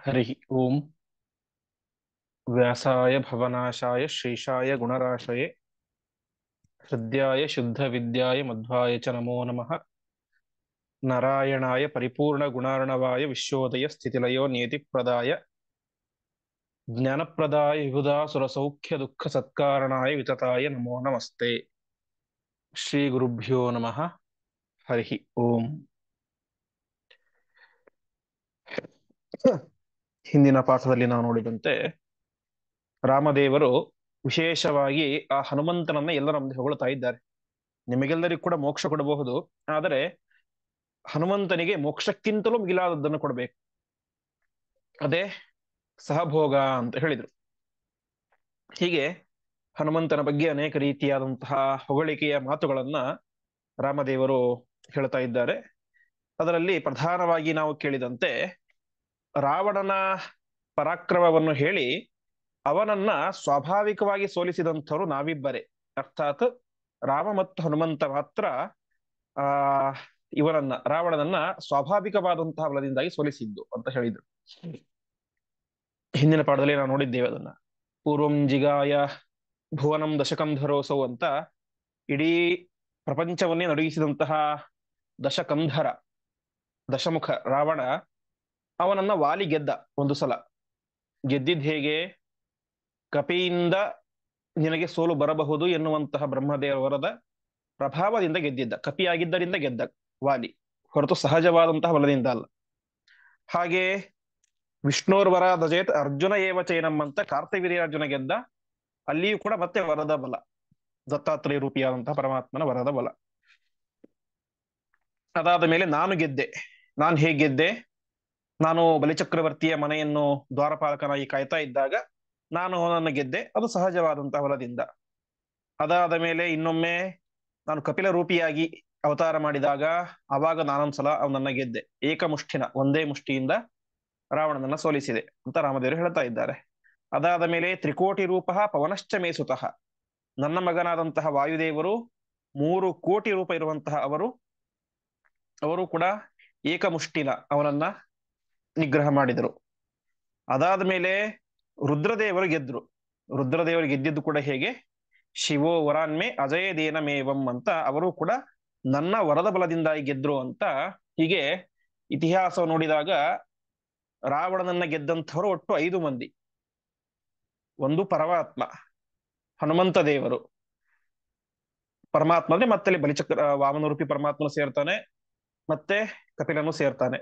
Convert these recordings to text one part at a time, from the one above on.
हरिः ओम्। व्यासाय भवनाशाय श्रीशाय गुणराशये हृद्याय शुद्धविद्याय मध्वाय च नमो नमः। नारायणाय परिपूर्णगुणार्णवाय विश्वोदय स्थितिलयो नियतिप्रदाय ज्ञानप्रदाय विबुधासुरसौख्यदुःखसत्कारणाय वितताय नमो नमस्ते। श्रीगुरुभ्यो नमः। हरिः ओम्। ಹಿಂದಿನ ಪಾಠದಲ್ಲಿ ನಾವು ನೋಡಿದಂತೆ ರಾಮದೇವರು ವಿಶೇಷವಾಗಿ ಆ ಹನುಮಂತನನ್ನ ಎಲ್ಲರ ಮುಂದೆ ಹೊಗಳ್ತಾ ಇದ್ದಾರೆ. ನಿಮಗೆಲ್ಲರಿಗೂ ಕೂಡ ಮೋಕ್ಷ ಕೊಡಬಹುದು, ಆದರೆ ಹನುಮಂತನಿಗೆ ಮೋಕ್ಷಕ್ಕಿಂತಲೂ ಮಿಗಿಲಾದದ್ದನ್ನು ಕೊಡಬೇಕು, ಅದೇ ಸಹಭೋಗ ಅಂತ ಹೇಳಿದರು. ಹೀಗೆ ಹನುಮಂತನ ಬಗ್ಗೆ ಅನೇಕ ರೀತಿಯಾದಂತಹ ಹೊಗಳಿಕೆಯ ಮಾತುಗಳನ್ನ ರಾಮದೇವರು ಹೇಳ್ತಾ ಇದ್ದಾರೆ. ಅದರಲ್ಲಿ ಪ್ರಧಾನವಾಗಿ ನಾವು ಕೇಳಿದಂತೆ ರಾವಣನ ಪರಾಕ್ರಮವನ್ನು ಹೇಳಿ ಅವನನ್ನ ಸ್ವಾಭಾವಿಕವಾಗಿ ಸೋಲಿಸಿದಂಥವ್ರು ನಾವಿಬ್ಬರೇ, ಅರ್ಥಾತ್ ರಾಮ ಮತ್ತು ಹನುಮಂತ ಮಾತ್ರ ಆ ಇವನನ್ನ ರಾವಣನನ್ನ ಸ್ವಾಭಾವಿಕವಾದಂತಹ ಬಲದಿಂದಾಗಿ ಸೋಲಿಸಿದ್ದು ಅಂತ ಹೇಳಿದ್ರು. ಹಿಂದಿನ ಪಾಠದಲ್ಲಿ ನಾವು ನೋಡಿದ್ದೇವೆ ಅದನ್ನ. ಪೂರ್ವಂ ಜಿಗಾಯ ಭುವನಂ ದಶಕಂಧರೋಸೌ ಅಂತ ಇಡೀ ಪ್ರಪಂಚವನ್ನೇ ನಡುಗಿಸಿದಂತಹ ದಶಕಂಧರ ದಶಮುಖ ರಾವಣ ಅವನನ್ನ ವಾಲಿ ಗೆದ್ದ. ಒಂದು ಸಲ ಗೆದ್ದಿದ್ ಹೇಗೆ? ಕಪಿಯಿಂದ ನಿನಗೆ ಸೋಲು ಬರಬಹುದು ಎನ್ನುವಂತಹ ಬ್ರಹ್ಮದೇವರದ ಪ್ರಭಾವದಿಂದ ಗೆದ್ದಿದ್ದ. ಕಪಿಯಾಗಿದ್ದರಿಂದ ಗೆದ್ದ ವಾಲಿ, ಹೊರತು ಸಹಜವಾದಂತಹ ಬಲದಿಂದ ಅಲ್ಲ. ಹಾಗೆ ವಿಷ್ಣುರ್ವರ ದಜೇತ್ ಅರ್ಜುನ ಏವ ಚೈನಂ ಅಂತ ಕಾರ್ತಿವೀರ್ಯಾರ್ಜುನ ಗೆದ್ದ. ಅಲ್ಲಿಯೂ ಕೂಡ ಮತ್ತೆ ವರದ ಬಲ, ದತ್ತಾತ್ರೇಯ ರೂಪಿಯಾದಂತಹ ಪರಮಾತ್ಮನ ವರದ ಬಲ. ಅದಾದ ಮೇಲೆ ನಾನು ಗೆದ್ದೆ. ನಾನು ಹೇಗೆ ಗೆದ್ದೆ? ನಾನು ಬಲಿಚಕ್ರವರ್ತಿಯ ಮನೆಯನ್ನು ದ್ವಾರಪಾಲಕನಾಗಿ ಕಾಯ್ತಾ ಇದ್ದಾಗ ನಾನು ಅವನನ್ನು ಗೆದ್ದೆ, ಅದು ಸಹಜವಾದಂತಹ ಬಲದಿಂದ. ಅದಾದ ಮೇಲೆ ಇನ್ನೊಮ್ಮೆ ನಾನು ಕಪಿಲ ರೂಪಿಯಾಗಿ ಅವತಾರ ಮಾಡಿದಾಗ ಅವಾಗ ನಾನೊಂದ್ಸಲ ಅವನನ್ನ ಗೆದ್ದೆ. ಏಕಮುಷ್ಟಿನ, ಒಂದೇ ಮುಷ್ಟಿಯಿಂದ ರಾವಣನನ್ನ ಸೋಲಿಸಿದೆ ಅಂತ ರಾಮದೇವರು ಹೇಳ್ತಾ ಇದ್ದಾರೆ. ಅದಾದ ಮೇಲೆ ತ್ರಿಕೋಟಿ ರೂಪ ಪವನಶ್ಚ ಮೇಸುತಃ, ನನ್ನ ಮಗನಾದಂತಹ ವಾಯುದೇವರು 3 ಕೋಟಿ ರೂಪ ಇರುವಂತಹ ಅವರು ಕೂಡ ಏಕಮುಷ್ಟಿನ ಅವನನ್ನ ನಿಗ್ರಹ ಮಾಡಿದರು. ಅದಾದ ಮೇಲೆ ರುದ್ರದೇವರು ಗೆದ್ರು. ರುದ್ರದೇವರು ಗೆದ್ದಿದ್ದು ಕೂಡ ಹೇಗೆ? ಶಿವೋ ವರಾನ್ಮೇ ಅಜಯದೇನಮೇವಂ ಅಂತ ಅವರು ಕೂಡ ನನ್ನ ವರದ ಬಲದಿಂದಾಗಿ ಗೆದ್ರು ಅಂತ. ಹೀಗೆ ಇತಿಹಾಸ ನೋಡಿದಾಗ ರಾವಣನನ್ನ ಗೆದ್ದಂಥವರು ಒಟ್ಟು 5 ಮಂದಿ. ಒಂದು ಪರಮಾತ್ಮ ಹನುಮಂತ ದೇವರು, ಪರಮಾತ್ಮ ಅಂದ್ರೆ ಮತ್ತೆ ಬಲಿಚಕ್ರ ವಾಮನ ರೂಪಿ ಪರಮಾತ್ಮನು ಸೇರ್ತಾನೆ, ಮತ್ತೆ ಕಪಿಲನು ಸೇರ್ತಾನೆ.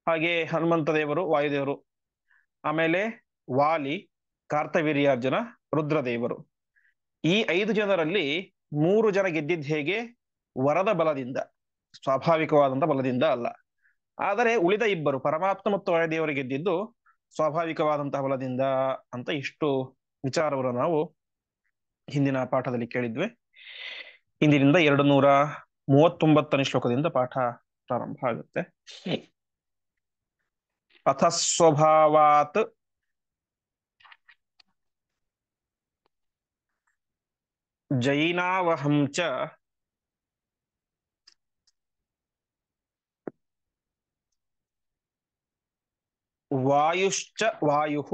ಹಾಗೆ ಹನುಮಂತ ದೇವರು ವಾಯುದೇವರು, ಆಮೇಲೆ ವಾಲಿ, ಕಾರ್ತವೀರ್ಯಾರ್ಜುನ, ರುದ್ರದೇವರು. ಈ 5 ಜನರಲ್ಲಿ 3 ಜನ ಗೆದ್ದಿದ್ದು ಹೇಗೆ? ವರದ ಬಲದಿಂದ, ಸ್ವಾಭಾವಿಕವಾದಂತಹ ಬಲದಿಂದ ಅಲ್ಲ. ಆದರೆ ಉಳಿದ 2 ಪರಮಾತ್ಮ ಮತ್ತು ವಾಯುದೇವರು ಗೆದ್ದಿದ್ದು ಸ್ವಾಭಾವಿಕವಾದಂತಹ ಬಲದಿಂದ ಅಂತ. ಇಷ್ಟು ವಿಚಾರವನ್ನು ನಾವು ಹಿಂದಿನ ಪಾಠದಲ್ಲಿ ಕೇಳಿದ್ವಿ. ಇಂದಿನಿಂದ 239ನೇ ಶ್ಲೋಕದಿಂದ ಪಾಠ ಪ್ರಾರಂಭ ಆಗುತ್ತೆ. ಅಥ ಸ್ವಭಾವಾತ್ ಜೈನಾವಹಂ ಚ ವಾಯುಶ್ಚ ವಾಯುಃ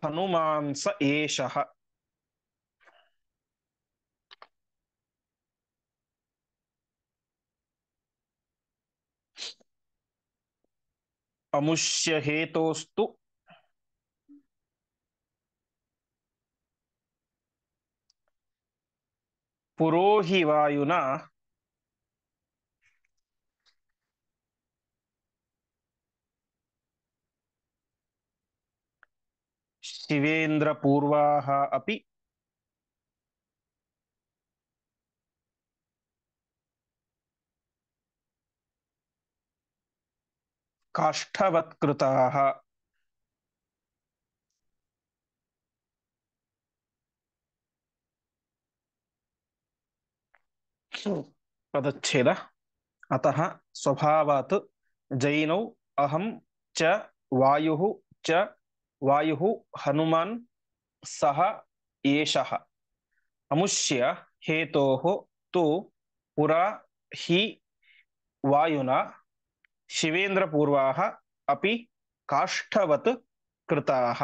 ಹನುಮಾನ್ಸ ಏಷಃ. ಅಮುಷ್ಯ ಹೇತೋಸ್ತು ಪುರೋಹಿ ವಾಯುನ ಶಿವೇಂದ್ರ ಪೂರ್ವಾಹ ಅಪಿ ಕಾಷ್ಠವತ್ಕೃತಾಃ. ಪದಚ್ಛೇದ. ಅತಃ ಸ್ವಭಾವಾತ್ ಜೈನೌ ಅಹಂ ಚ ವಾಯುಃ ಚ ವಾಯುಃ ಹನುಮಾನ್ ಸಹ ಏಷಃ. ಅಮುಷ್ಯ ಹೇತೋಃ ತು ಪುರಾ ಹಿ ವಾಯುನ ಶಿವೇಂದ್ರ ಪೂರ್ವಾಹ ಅಪಿ ಕಾಷ್ಠವತ್ ಕೃತಾಹ.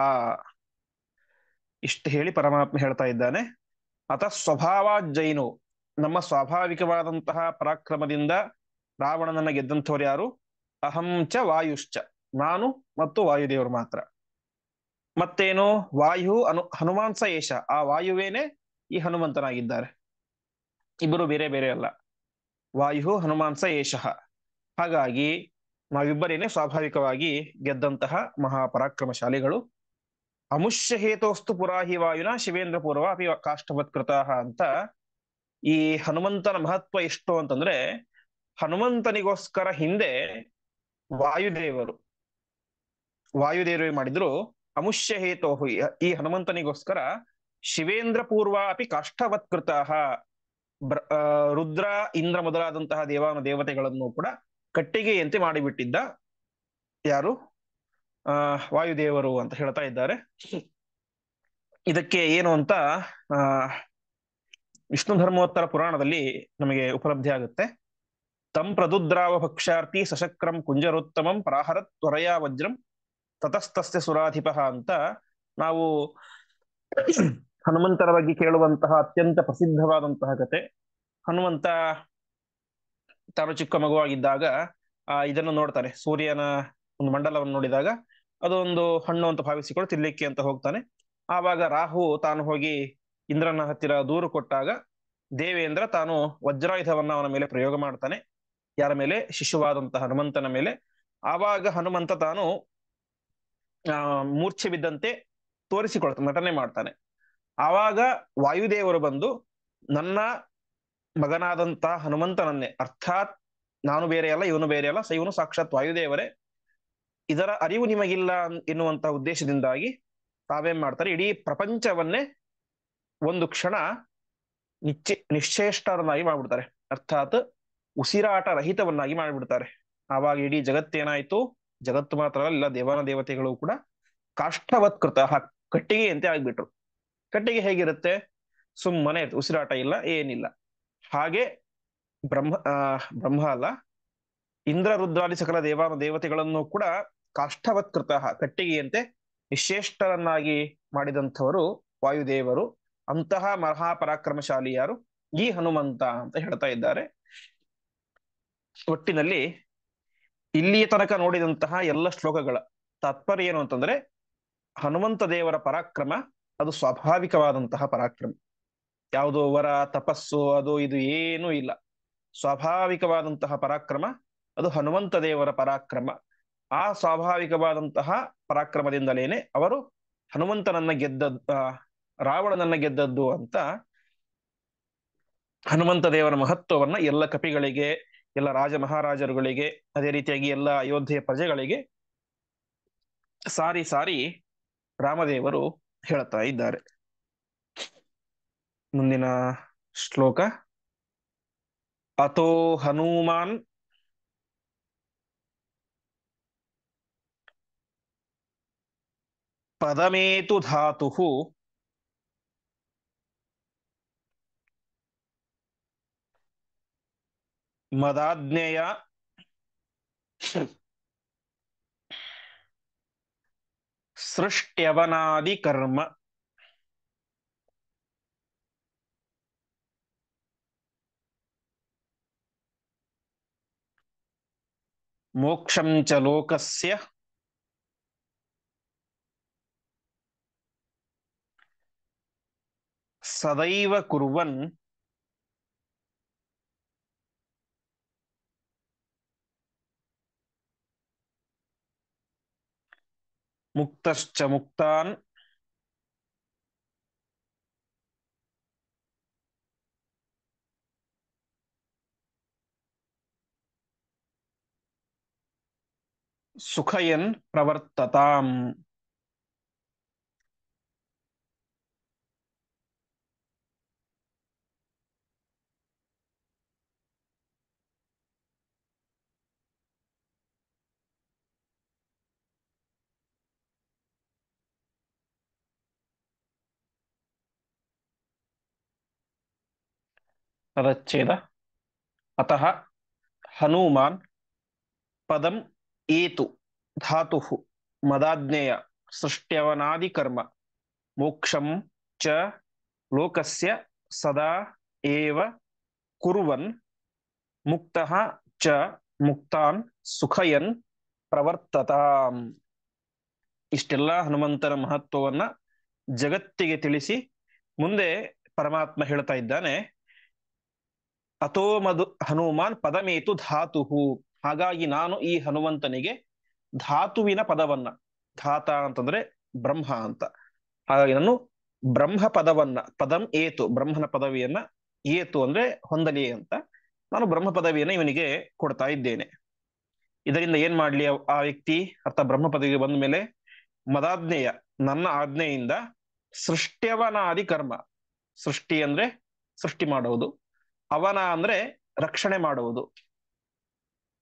ಇಷ್ಟು ಹೇಳಿ ಪರಮಾತ್ಮ ಹೇಳ್ತಾ ಇದ್ದಾನೆ, ಅತ ಸ್ವಭಾವ ಜೈನು, ನಮ್ಮ ಸ್ವಾಭಾವಿಕವಾದಂತಹ ಪರಾಕ್ರಮದಿಂದ ರಾವಣನನ್ನ ಗೆದ್ದಂಥವ್ರು ಯಾರು? ಅಹಂಚ ವಾಯುಶ್ಚ, ನಾನು ಮತ್ತು ವಾಯುದೇವರು ಮಾತ್ರ. ಮತ್ತೇನು? ವಾಯು ಹನುಮಾನ್ಸ ಏಷ, ಆ ವಾಯುವೇನೆ ಈ ಹನುಮಂತನಾಗಿದ್ದಾರೆ. ಇಬ್ಬರು ಬೇರೆ ಬೇರೆ ಅಲ್ಲ, ವಾಯು ಹನುಮಾನ್ಸ ಏಷಃ. ಹಾಗಾಗಿ ನಾವಿಬ್ಬರೇನೆ ಸ್ವಾಭಾವಿಕವಾಗಿ ಗೆದ್ದಂತಹ ಮಹಾಪರಾಕ್ರಮಶಾಲಿಗಳು. ಅಮುಷ್ಯ ಹೇತೋಸ್ತು ಪುರಾಹಿ ವಾಯುನ ಶಿವೇಂದ್ರ ಪೂರ್ವ ಅಪಿ ಕಾಷ್ಠವತ್ಕೃತಃ ಅಂತ. ಈ ಹನುಮಂತನ ಮಹತ್ವ ಎಷ್ಟು ಅಂತಂದ್ರೆ, ಹನುಮಂತನಿಗೋಸ್ಕರ ಹಿಂದೆ ವಾಯುದೇವರು ವಾಯುದೇವರು ಏನ್ ಮಾಡಿದ್ರು? ಅಮುಷ್ಯ ಹೇತೋ, ಈ ಹನುಮಂತನಿಗೋಸ್ಕರ ಶಿವೇಂದ್ರ ಪೂರ್ವ ಅಪಿ ಕಾಷ್ಠವತ್ಕೃತಃ, ರುದ್ರ ಇಂದ್ರ ಮೊದಲಾದಂತಹ ದೇವಾನು ದೇವತೆಗಳನ್ನು ಕೂಡ ಕಟ್ಟಿಗೆಯಂತೆ ಮಾಡಿಬಿಟ್ಟಿದ್ದ ಯಾರು? ವಾಯುದೇವರು ಅಂತ ಹೇಳ್ತಾ ಇದ್ದಾರೆ. ಇದಕ್ಕೆ ಏನು ಅಂತ ಆ ವಿಷ್ಣು ಧರ್ಮೋತ್ತರ ಪುರಾಣದಲ್ಲಿ ನಮಗೆ ಉಪಲಬ್ಧಿ ಆಗುತ್ತೆ. ತಂ ಪ್ರದುದ್ರಾವ ಭಕ್ಷಾರ್ಥಿ ಸಶಕ್ರಂ ಕುಂಜರೋತ್ತಮಂ ಪ್ರಾಹರತ್ ತ್ವರಯಾ ವಜ್ರಂ ತತಸ್ತಸ್ಯ ಸುರಾಧಿಪ ಅಂತ ನಾವು ಹನುಮಂತರ ಬಗ್ಗೆ ಕೇಳುವಂತಹ ಅತ್ಯಂತ ಪ್ರಸಿದ್ಧವಾದಂತಹ ಕತೆ. ಹನುಮಂತ ತಾನು ಚಿಕ್ಕ ಮಗುವಾಗಿದ್ದಾಗ ಇದನ್ನು ನೋಡ್ತಾನೆ, ಸೂರ್ಯನ ಒಂದು ಮಂಡಲವನ್ನು ನೋಡಿದಾಗ ಅದೊಂದು ಹಣ್ಣು ಅಂತ ಭಾವಿಸಿಕೊಂಡು ತಿನ್ಲಿಕ್ಕೆ ಅಂತ ಹೋಗ್ತಾನೆ. ಆವಾಗ ರಾಹು ತಾನು ಹೋಗಿ ಇಂದ್ರನ ಹತ್ತಿರ ದೂರು ಕೊಟ್ಟಾಗ ದೇವೇಂದ್ರ ತಾನು ವಜ್ರಾಯುಧವನ್ನ ಅವನ ಮೇಲೆ ಪ್ರಯೋಗ ಮಾಡ್ತಾನೆ. ಯಾರ ಮೇಲೆ? ಶಿಶುವಾದಂತಹ ಹನುಮಂತನ ಮೇಲೆ. ಆವಾಗ ಹನುಮಂತ ತಾನು ಮೂರ್ಛೆ ಬಿದ್ದಂತೆ ತೋರಿಸಿಕೊಳ್ತಾನೆ, ನಟನೆ ಮಾಡ್ತಾನೆ. ಆವಾಗ ವಾಯುದೇವರು ಬಂದು ನನ್ನ ಮಗನಾದಂತಹ ಹನುಮಂತನನ್ನೇ, ಅರ್ಥಾತ್ ನಾನು ಬೇರೆ ಅಲ್ಲ ಇವನು ಬೇರೆ ಅಲ್ಲ, ಇವನು ಸಾಕ್ಷಾತ್ ವಾಯುದೇವರೇ, ಇದರ ಅರಿವು ನಿಮಗಿಲ್ಲ ಎನ್ನುವಂತಹ ಉದ್ದೇಶದಿಂದಾಗಿ ತಾವೇನ್ ಮಾಡ್ತಾರೆ, ಇಡೀ ಪ್ರಪಂಚವನ್ನೇ ಒಂದು ಕ್ಷಣ ನಿಶ್ಚೇಷ್ಟರನ್ನಾಗಿ ಮಾಡ್ಬಿಡ್ತಾರೆ. ಅರ್ಥಾತ್ ಉಸಿರಾಟ ರಹಿತವನ್ನಾಗಿ ಮಾಡಿಬಿಡ್ತಾರೆ. ಆವಾಗ ಇಡೀ ಜಗತ್ತೇನಾಯ್ತು? ಜಗತ್ತು ಮಾತ್ರ ಅಲ್ಲ, ದೇವಾನ ದೇವತೆಗಳು ಕೂಡ ಕಾಷ್ಠವತ್ಕೃತ, ಕಟ್ಟಿಗೆಯಂತೆ ಆಗ್ಬಿಟ್ರು. ಕಟ್ಟಿಗೆ ಹೇಗಿರುತ್ತೆ? ಸುಮ್ಮನೆ ಉಸಿರಾಟ ಇಲ್ಲ, ಏನಿಲ್ಲ. ಹಾಗೆ ಬ್ರಹ್ಮ ಅಲ್ಲ, ಇಂದ್ರ ರುದ್ರಾದಿ ಸಕಲ ದೇವಾನು ದೇವತೆಗಳನ್ನು ಕೂಡ ಕಾಷ್ಠವತ್ಕೃತ, ಕಟ್ಟಿಗೆಯಂತೆ ನಿಶ್ಚೇಷ್ಟರನ್ನಾಗಿ ಮಾಡಿದಂಥವರು ವಾಯುದೇವರು. ಅಂತಹ ಮಹಾಪರಾಕ್ರಮಶಾಲಿ ಯಾರು? ಈ ಹನುಮಂತ ಅಂತ ಹೇಳ್ತಾ ಇದ್ದಾರೆ. ಒಟ್ಟಿನಲ್ಲಿ ಇಲ್ಲಿಯ ತನಕ ನೋಡಿದಂತಹ ಎಲ್ಲ ಶ್ಲೋಕಗಳ ತಾತ್ಪರ್ಯ ಏನು ಅಂತಂದ್ರೆ, ಹನುಮಂತ ದೇವರ ಪರಾಕ್ರಮ ಅದು ಸ್ವಾಭಾವಿಕವಾದಂತಹ ಪರಾಕ್ರಮ. ಯಾವುದೋ ವರ ತಪಸ್ಸು ಅದು ಇದು ಏನೂ ಇಲ್ಲ, ಸ್ವಾಭಾವಿಕವಾದಂತಹ ಪರಾಕ್ರಮ ಅದು ಹನುಮಂತ ದೇವರ ಪರಾಕ್ರಮ. ಆ ಸ್ವಾಭಾವಿಕವಾದಂತಹ ಪರಾಕ್ರಮದಿಂದಲೇನೆ ಅವರು ಹನುಮಂತನನ್ನ ಗೆದ್ದದ್ದು, ರಾವಣನನ್ನ ಗೆದ್ದದ್ದು ಅಂತ ಹನುಮಂತ ದೇವರ ಮಹತ್ವವನ್ನ ಎಲ್ಲ ಕಪಿಗಳಿಗೆ, ಎಲ್ಲ ರಾಜ ಮಹಾರಾಜರುಗಳಿಗೆ, ಅದೇ ರೀತಿಯಾಗಿ ಎಲ್ಲ ಅಯೋಧ್ಯೆಯ ಪ್ರಜೆಗಳಿಗೆ ಸಾರಿ ಸಾರಿ ರಾಮದೇವರು ಹೇಳ್ತಾ ಇದ್ದಾರೆ. ಮುಂದಿನ ಶ್ಲೋಕ. ಅಥೋ ಹನುಮಾನ್ ಪದಮೇತು ಧಾತು ಮದಾಜ್ಞೆಯ ಸೃಷ್ಟ್ಯವನಾದಿ ಕರ್ಮ. ಮೋಕ್ಷಂ ಚ ಲೋಕಸ್ಯ ಸದೈವ ಕುರ್ವನ್ ಮುಕ್ತಶ್ಚ ಮುಕ್ತಾನ್ ಸುಖಯನ್ ಪ್ರವರ್ತತಾಂ. ತದಚ್ಛೇದ. ಅತಃ ಹನುಮಾನ್ ಪದಂ ಏತು ಧಾತು ಮದಾಜ್ಞೇಯ ಸೃಷ್ಟ್ಯವನಾದಿ ಕರ್ಮ ಮೋಕ್ಷಂ ಚ ಲೋಕಸ್ಯ ಸದಾ ಏವ ಕುರ್ವನ್ ಮುಕ್ತಃ ಚ ಮುಕ್ತಾನ್ ಸುಖಯನ್ ಪ್ರವರ್ತತಾಂ. ಇಷ್ಟೆಲ್ಲ ಹನುಮಂತನ ಮಹತ್ವವನ್ನ ಜಗತ್ತಿಗೆ ತಿಳಿಸಿ ಮುಂದೆ ಪರಮಾತ್ಮ ಹೇಳ್ತಾ ಇದ್ದಾನೆ, ಅಥೋ ಮಧು ಹನುಮಾನ್ ಪದಮೇತು ಧಾತುಹು. ಹಾಗಾಗಿ ನಾನು ಈ ಹನುಮಂತನಿಗೆ ಧಾತುವಿನ ಪದವನ್ನ, ಧಾತ ಅಂತಂದ್ರೆ ಬ್ರಹ್ಮ ಅಂತ, ಹಾಗಾಗಿ ನಾನು ಬ್ರಹ್ಮ ಪದವನ್ನ, ಪದಂ ಏತು ಬ್ರಹ್ಮನ ಪದವಿಯನ್ನ, ಏತು ಅಂದ್ರೆ ಹೊಂದಲಿ ಅಂತ ನಾನು ಬ್ರಹ್ಮ ಪದವಿಯನ್ನ ಇವನಿಗೆ ಕೊಡ್ತಾ ಇದ್ದೇನೆ. ಇದರಿಂದ ಏನ್ ಮಾಡ್ಲಿ ಆ ವ್ಯಕ್ತಿ, ಅರ್ಥ ಬ್ರಹ್ಮ ಪದವಿಗೆ ಬಂದ ಮೇಲೆ ಮದಾಜ್ಞೆಯ ನನ್ನ ಆಜ್ಞೆಯಿಂದ ಸೃಷ್ಟ್ಯವನಾದಿ ಕರ್ಮ, ಸೃಷ್ಟಿ ಅಂದ್ರೆ ಸೃಷ್ಟಿ ಮಾಡುವುದು, ಅವನ ಅಂದ್ರೆ ರಕ್ಷಣೆ ಮಾಡುವುದು,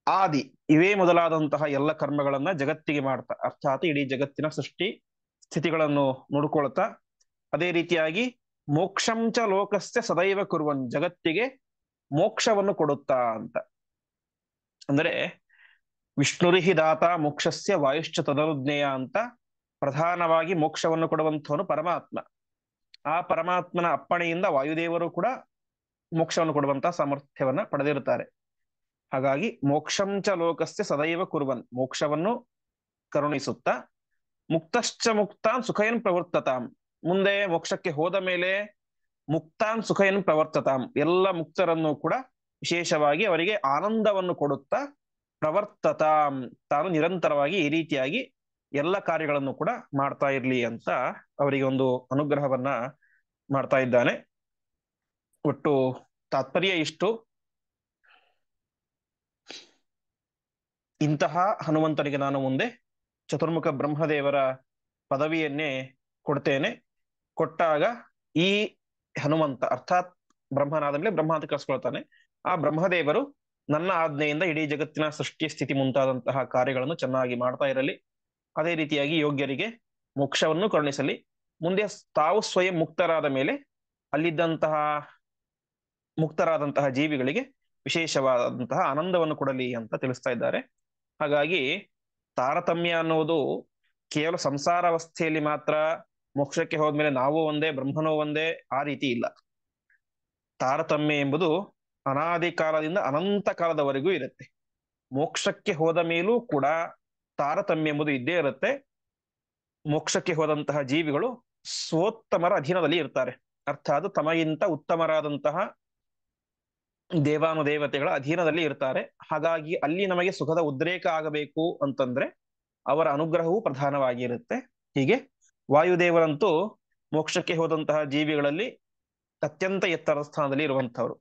ಆದಿ ಇವೇ ಮೊದಲಾದಂತಹ ಎಲ್ಲ ಕರ್ಮಗಳನ್ನ ಜಗತ್ತಿಗೆ ಮಾಡ್ತಾ, ಅರ್ಥಾತ್ ಇಡೀ ಜಗತ್ತಿನ ಸೃಷ್ಟಿ ಸ್ಥಿತಿಗಳನ್ನು ನೋಡ್ಕೊಳ್ತಾ, ಅದೇ ರೀತಿಯಾಗಿ ಮೋಕ್ಷಂಚ ಲೋಕಸ್ಯ ಸದೈವ ಕುರುವನ್, ಜಗತ್ತಿಗೆ ಮೋಕ್ಷವನ್ನು ಕೊಡುತ್ತಾ ಅಂತ. ಅಂದ್ರೆ ವಿಷ್ಣುರಿಹಿ ದಾತ ಮೋಕ್ಷಸ್ಯ ವಾಯುಶ್ಚ ತದನುಜ್ಞೇಯ ಅಂತ ಪ್ರಧಾನವಾಗಿ ಮೋಕ್ಷವನ್ನು ಕೊಡುವಂಥವನು ಪರಮಾತ್ಮ. ಆ ಪರಮಾತ್ಮನ ಅಪ್ಪಣೆಯಿಂದ ವಾಯುದೇವರು ಕೂಡ ಮೋಕ್ಷವನ್ನು ಕೊಡುವಂತಹ ಸಾಮರ್ಥ್ಯವನ್ನ ಪಡೆದಿರುತ್ತಾರೆ. ಹಾಗಾಗಿ ಮೋಕ್ಷಂಚ ಲೋಕಸ್ಯ ಸದೈವ ಕುರುವನ್, ಮೋಕ್ಷವನ್ನು ಕರುಣಿಸುತ್ತಾ, ಮುಕ್ತಶ್ಚ ಮುಕ್ತಾನ್ ಸುಖಯನ್ ಪ್ರವರ್ತತಾಂ, ಮುಂದೆ ಮೋಕ್ಷಕ್ಕೆ ಹೋದ ಮೇಲೆ ಮುಕ್ತಾನ್ ಸುಖಯನ್ ಪ್ರವರ್ತತಾಂ, ಎಲ್ಲ ಮುಕ್ತರನ್ನು ಕೂಡ ವಿಶೇಷವಾಗಿ ಅವರಿಗೆ ಆನಂದವನ್ನು ಕೊಡುತ್ತಾ, ಪ್ರವರ್ತತಾಂ ತಾನು ನಿರಂತರವಾಗಿ ಈ ರೀತಿಯಾಗಿ ಎಲ್ಲ ಕಾರ್ಯಗಳನ್ನು ಕೂಡ ಮಾಡ್ತಾ ಇರ್ಲಿ ಅಂತ ಅವರಿಗೆ ಒಂದು ಅನುಗ್ರಹವನ್ನ ಮಾಡ್ತಾ ಇದ್ದಾನೆ. ಒಟ್ಟು ತಾತ್ಪರ್ಯ ಇಷ್ಟು, ಇಂತಹ ಹನುಮಂತನಿಗೆ ನಾನು ಮುಂದೆ ಚತುರ್ಮುಖ ಬ್ರಹ್ಮದೇವರ ಪದವಿಯನ್ನೇ ಕೊಡ್ತೇನೆ. ಕೊಟ್ಟಾಗ ಈ ಹನುಮಂತ ಅರ್ಥಾತ್ ಬ್ರಹ್ಮನಾದ ಮೇಲೆ ಬ್ರಹ್ಮ ಅಂತ ಕರೆಸ್ಕೊಳ್ತಾನೆ, ಆ ಬ್ರಹ್ಮದೇವರು ನನ್ನ ಆಜ್ಞೆಯಿಂದ ಇಡೀ ಜಗತ್ತಿನ ಸೃಷ್ಟಿ ಸ್ಥಿತಿ ಮುಂತಾದಂತಹ ಕಾರ್ಯಗಳನ್ನು ಚೆನ್ನಾಗಿ ಮಾಡ್ತಾ ಇರಲಿ, ಅದೇ ರೀತಿಯಾಗಿ ಯೋಗ್ಯರಿಗೆ ಮೋಕ್ಷವನ್ನು ಕರುಣಿಸಲಿ, ಮುಂದೆ ತಾವು ಸ್ವಯಂ ಮುಕ್ತರಾದ ಮೇಲೆ ಅಲ್ಲಿದ್ದಂತಹ ಮುಕ್ತರಾದಂತಹ ಜೀವಿಗಳಿಗೆ ವಿಶೇಷವಾದಂತಹ ಆನಂದವನ್ನು ಕೊಡಲಿ ಅಂತ ತಿಳಿಸ್ತಾ ಇದ್ದಾರೆ. ಹಾಗಾಗಿ ತಾರತಮ್ಯ ಅನ್ನುವುದು ಕೇವಲ ಸಂಸಾರ ಅವಸ್ಥೆಯಲ್ಲಿ ಮಾತ್ರ, ಮೋಕ್ಷಕ್ಕೆ ಹೋದ್ಮೇಲೆ ನಾವು ಒಂದೇ ಬ್ರಹ್ಮನೂ ಒಂದೇ ಆ ರೀತಿ ಇಲ್ಲ. ತಾರತಮ್ಯ ಎಂಬುದು ಅನಾದಿ ಕಾಲದಿಂದ ಅನಂತ ಕಾಲದವರೆಗೂ ಇರುತ್ತೆ. ಮೋಕ್ಷಕ್ಕೆ ಹೋದ ಮೇಲೂ ಕೂಡ ತಾರತಮ್ಯ ಎಂಬುದು ಇದ್ದೇ ಇರುತ್ತೆ. ಮೋಕ್ಷಕ್ಕೆ ಹೋದಂತಹ ಜೀವಿಗಳು ಸ್ವೋತ್ತಮರ ಅಧೀನದಲ್ಲಿ ಇರ್ತಾರೆ, ಅರ್ಥಾತ್ ತಮಗಿಂತ ಉತ್ತಮರಾದಂತಹ ದೇವಾನುದೇವತೆಗಳ ಅಧೀನದಲ್ಲಿ ಇರ್ತಾರೆ. ಹಾಗಾಗಿ ಅಲ್ಲಿ ನಮಗೆ ಸುಖದ ಉದ್ರೇಕ ಆಗಬೇಕು ಅಂತಂದ್ರೆ ಅವರ ಅನುಗ್ರಹವೂ ಪ್ರಧಾನವಾಗಿರುತ್ತೆ. ಹೀಗೆ ವಾಯುದೇವರಂತೂ ಮೋಕ್ಷಕ್ಕೆ ಹೋದಂತಹ ಜೀವಿಗಳಲ್ಲಿ ಅತ್ಯಂತ ಎತ್ತರದ ಸ್ಥಾನದಲ್ಲಿ ಇರುವಂತಹವರು.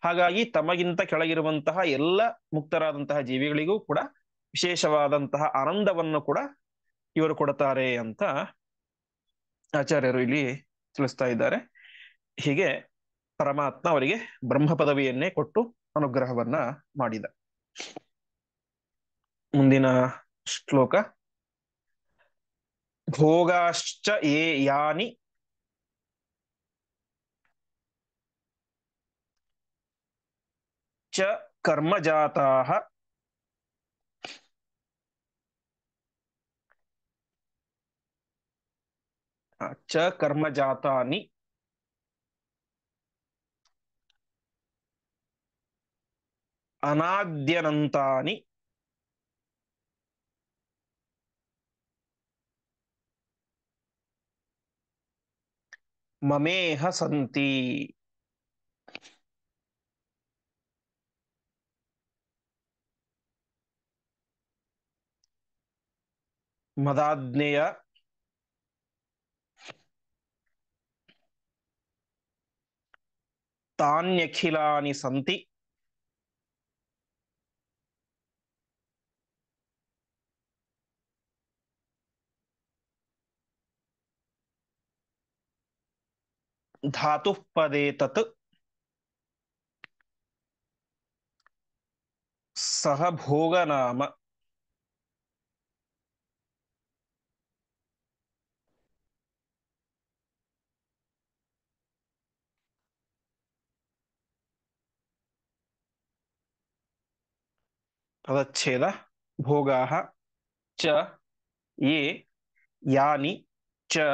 ಹಾಗಾಗಿ ತಮಗಿಂತ ಕೆಳಗಿರುವಂತಹ ಎಲ್ಲ ಮುಕ್ತರಾದಂತಹ ಜೀವಿಗಳಿಗೂ ಕೂಡ ವಿಶೇಷವಾದಂತಹ ಆನಂದವನ್ನು ಕೂಡ ಇವರು ಕೊಡುತ್ತಾರೆ ಅಂತ ಆಚಾರ್ಯರು ಇಲ್ಲಿ ತಿಳಿಸ್ತಾ ಇದ್ದಾರೆ. ಹೀಗೆ ಪರಮಾತ್ಮ ಅವರಿಗೆ ಬ್ರಹ್ಮ ಪದವಿಯನ್ನೇ ಕೊಟ್ಟು ಅನುಗ್ರಹವನ್ನ ಮಾಡಿದ. ಮುಂದಿನ ಶ್ಲೋಕ, ಭೋಗಾಶ್ಚ ಯೇ ಯಾನಿ ಚ ಕರ್ಮಜಾತಾಃ ಚ ಕರ್ಮಜಾತಾನಿ ಅನಾದ್ಯನಂತಾನಿ ಮಮೇಹ ಸಂತಿ. ಮದಾಜ್ಞೆಯ ತಾನ್ಯಖಿಲಾನಿ ಸಂತಿ ಧಾತು ಪದೇ ತತ್ ಸಹ ಭೋಗನಾಮ. ಪದಚ್ಛೇದ ಭೋಗಾಹ ಚ ಯೇ ಯಾನಿ ಚ